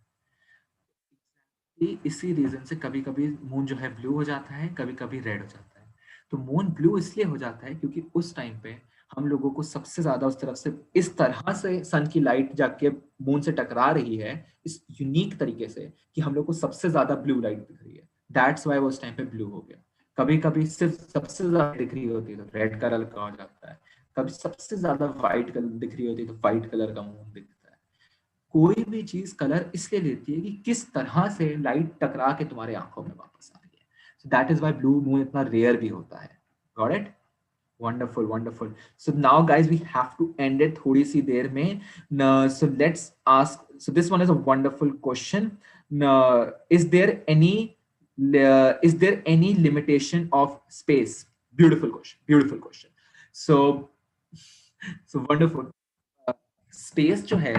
इसी रीजन से कभी कभी मून जो है ब्लू हो जाता है, कभी कभी रेड हो जाता है। तो मून ब्लू इसलिए हो जाता है क्योंकि उस टाइम पे हम लोगों को सबसे ज्यादा उस तरफ से इस तरह से सन की लाइट जाके मून से टकरा रही है, इस यूनिक तरीके से कि हम लोग को सबसे ज्यादा ब्लू लाइट दिख रही है। दैट्स वाई वो उस टाइम पे ब्लू हो गया। कभी कभी सिर्फ सबसे ज्यादा दिख रही होती है तो रेड कलर का हो जाता है, कभी सबसे ज्यादा व्हाइट कलर दिख रही होती है तो व्हाइट कलर का मून दिखता है। कोई भी चीज कलर इसलिए लेती है कि किस तरह से लाइट टकरा के तुम्हारे आंखों में वापस आ रही है। So that is why blue moon इतना रेयर भी होता है। Got it? Wonderful wonderful. So now guys we have to end it थोड़ी सी देर में। So let's ask, so this one is a wonderful question. Is there any is there any limitation of space? Beautiful question, beautiful question. So wonderful. Space जो है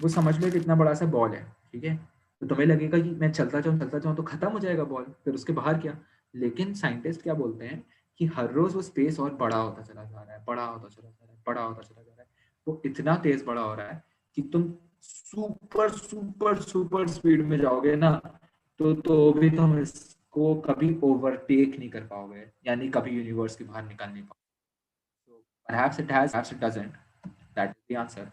वो समझ लो एक इतना बड़ा सा बॉल है, ठीक है? तो तुम्हें लगेगा कि मैं चलता जाऊं तो खत्म हो जाएगा बॉल, फिर उसके बाहर क्या? लेकिन साइंटिस्ट क्या बोलते हैं कि हर रोज वो स्पेस और बड़ा होता चला जा रहा है, बड़ा होता चला जा रहा है, बड़ा होता चला जा रहा है। वो इतना तेज बड़ा हो रहा है कि तुम सुपर सुपर सुपर स्पीड में जाओगे ना, तो भी तुम इसको कभी ओवरटेक नहीं कर पाओगे, यानी कभी यूनिवर्स के बाहर निकल नहीं पाओगे। So perhaps it has, perhaps it doesn't. That is the answer.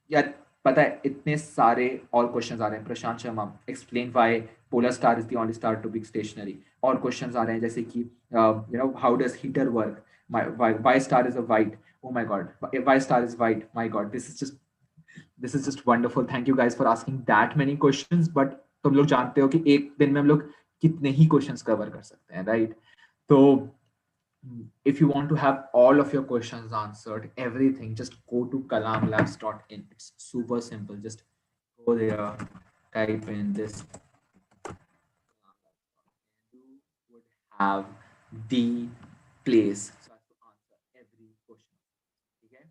यार पता है इतने सारे और क्वेश्चंस आ रहे हैं। Prashant Sharma, explain why polar star is the only star to be stationary. और क्वेश्चंस आ रहे हैं जैसे कि you know how does heater work, why star is a white, oh my God, why star is white, my God, this is just wonderful. Thank you guys for asking that many questions. But तुम लोग जानते हो कि एक दिन में हम लोग कितने ही क्वेश्चंस कवर कर सकते हैं, राइट? तो if you want to have all of your questions answered, everything, just go to kalamlabs.in. It's super simple. Just go there, type in this. You would have the place so as to answer every question. Okay?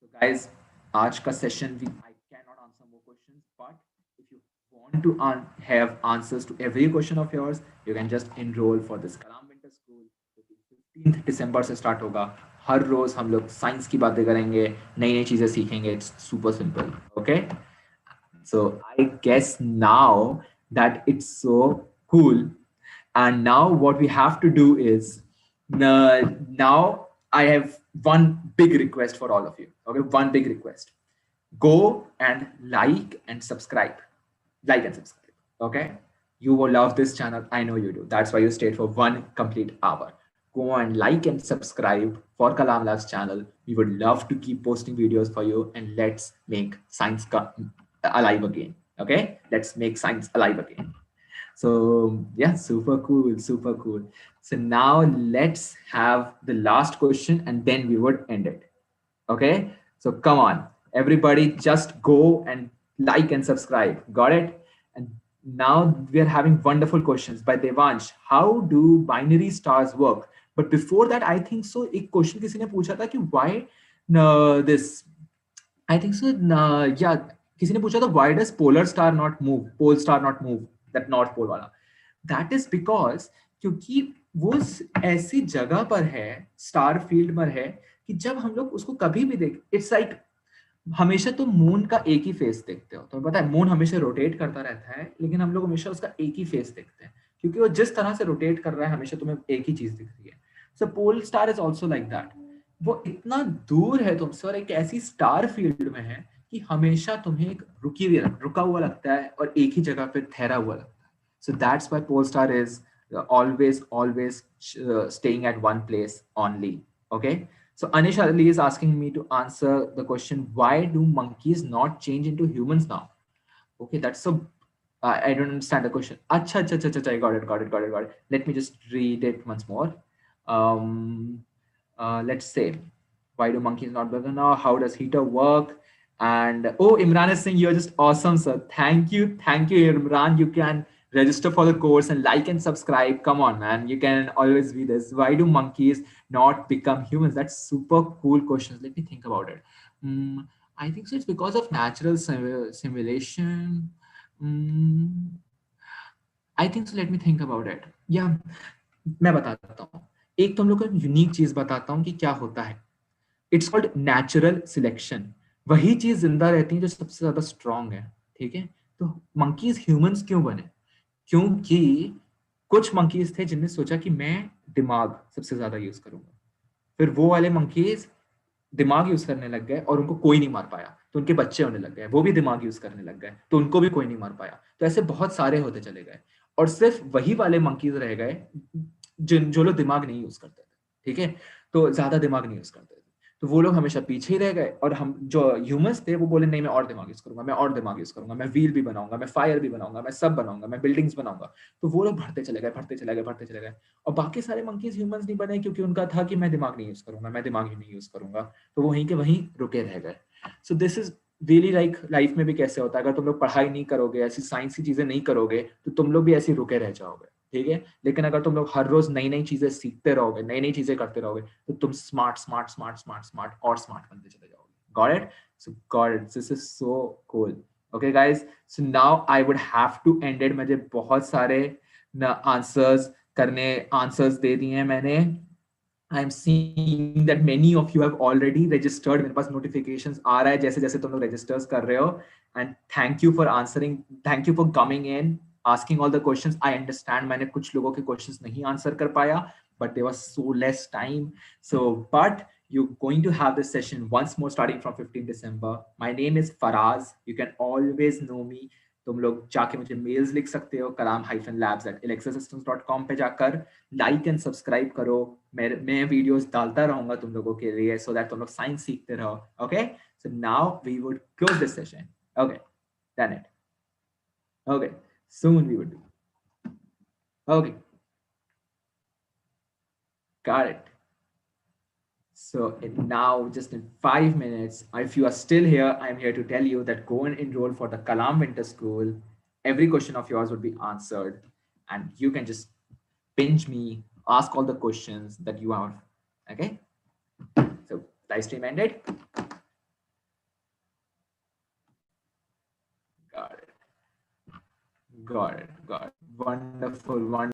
So guys, आज का session I cannot answer more questions, but if you want to have answers to every question of yours, you can just enroll for this Kalam Winter School. 15 दिसंबर से start होगा। हर रोज हम लोग science की बातें करेंगे, नई नई चीजें सीखेंगे। It's super simple. Okay, so I guess now that it's so cool, and now what we have to do is, now I have one big request for all of you. Okay, one big request: go and like and subscribe. Okay, you will love this channel, I know you do. That's why you stayed for 1 complete hour. Go and like and subscribe for Kalam Labs channel. We would love to keep posting videos for you, and let's make science alive again. Okay, let's make science alive again. So yeah, super cool, super cool. So now let's have the last question and then we would end it. Okay, so come on, everybody, just go and like and subscribe. Got it? And now we are having wonderful questions by Devansh. How do binary stars work? But before that, I think so एक question किसी ने पूछा था कि why this, I think so, yeah, किसी ने पूछा था why does polar star not move, pole star not move, that north pole वाला? That is because क्योंकि वो ऐसी जगह पर है, स्टार फील्ड पर है, कि जब हम लोग उसको कभी भी देख, इट्स लाइक हमेशा तुम मून का एक ही फेस देखते हो। तो पता है मून हमेशा रोटेट करता रहता है, लेकिन हम लोग हमेशा उसका एक ही फेस देखते हैं, क्योंकि वो जिस तरह से रोटेट कर रहा है हमेशा तुम्हें एक ही चीज दिख रही है। So pole star is also like that. वो इतना दूर है तुमसे और एक ऐसी स्टार फील्ड में है कि हमेशा तुम्हें एक रुका हुआ लगता है और एक ही जगह पे ठहरा हुआ लगता है। So that's why pole star is always staying at one place only. Okay, so Anish Ali is asking me to answer the question, why do monkeys not change into humans now? Okay, that's so I don't understand the question. Acha, acha, acha, acha, got it. Let me just read it once more. Let's say, why do monkeys not better now? How does heater work? And oh, Imran is saying you're just awesome, sir. Thank you, Imran. You can register for the course and like and subscribe. Come on, man. You can always be this. Why do monkeys not become humans? That's super cool questions. Let me think about it. Mm, I think so. It's because of natural simulation. Mm, I think so. Let me think about it. Yeah, मैं बताता हूँ. एक तो हम लोग को unique चीज बताता हूँ कि क्या होता है. It's called natural selection. वही चीज जिंदा रहती है जो सबसे ज्यादा स्ट्रांग है. ठीक है. तो मंकीज ह्यूमंस क्यों बने? क्योंकि कुछ मंकीज थे जिनने सोचा कि मैं दिमाग सबसे ज्यादा यूज करूंगा. फिर वो वाले मंकीज दिमाग यूज करने लग गए और उनको कोई नहीं मार पाया, तो उनके बच्चे होने लग गए. वो भी दिमाग यूज करने लग गए तो उनको भी कोई नहीं मार पाया. तो ऐसे बहुत सारे होते चले गए और सिर्फ वही वाले मंकीज रह गए जिन जो लोग दिमाग नहीं यूज करते थे. ठीक है. तो ज्यादा दिमाग नहीं यूज करते थे. तो वो लोग हमेशा पीछे ही रह गए और हम जो ह्यूमंस थे वो बोले नहीं, मैं और दिमाग यूज करूंगा, मैं और दिमाग यूज करूंगा, मैं व्हील भी बनाऊंगा, मैं फायर भी बनाऊंगा, मैं सब बनाऊंगा, मैं बिल्डिंग्स बनाऊंगा. तो वो लोग बढ़ते चले गए, बढ़ते चले गए, बढ़ते चले गए. और बाकी सारे मंकीज ह्यूमंस नहीं बने क्योंकि उनका था कि मैं दिमाग नहीं यूज करूंगा, मैं दिमाग ही नहीं यूज करूंगा. तो वो वहीं के वहीं रुके रह गए. So this is really like life में भी कैसे होता है, अगर तुम लोग पढ़ाई नहीं करोगे, ऐसी साइंस की चीजें नहीं करोगे तो तुम लोग भी ऐसे रुके रह जाओगे. ठीक है. लेकिन अगर तुम लोग हर रोज नई नई चीजें सीखते रहोगे, नई नई चीजें करते रहोगे, तो तुम smart smart smart smart smart और स्मार्ट बनते चले जाओगे. Got it? So got it. This is so cool. Okay guys, so now I would have to end it. मुझे बहुत सारे आंसर्स दे दिए हैं मैंने. I'm seeing that many of you have already registered. मेरे पास notifications आ रहा है जैसे जैसे तुम लोग registers कर रहे हो. And thank you for answering. Thank you for coming in, asking all the questions. I understand मैंने कुछ लोगों के questions नहीं answer कर पाया, but there was so less time. So, but you're going to have this session once more starting from 15 December. My name is Faraz. You can always know me. तुम लोग जाके मुझे मेल्स लिख सकते हो kalam-labs@alexasystems.com पे जाकर. लाइक एंड सब्सक्राइब करो. मैं वीडियोस डालता रहूंगा तुम लोगों के लिए सो दैट तुम लोग साइंस सीखते रहो. Okay. So now we would close this session. Okay. Done it. Okay. Soon we would do. Okay. Got it. So now, just in 5 minutes, if you are still here, I'm here to tell you that go and enroll for the Kalam Winter School. Every question of yours would be answered, and you can just pinch me, ask all the questions that you have. Okay. So live stream ended. Got it. Got it. Got it. Wonderful. Wonderful.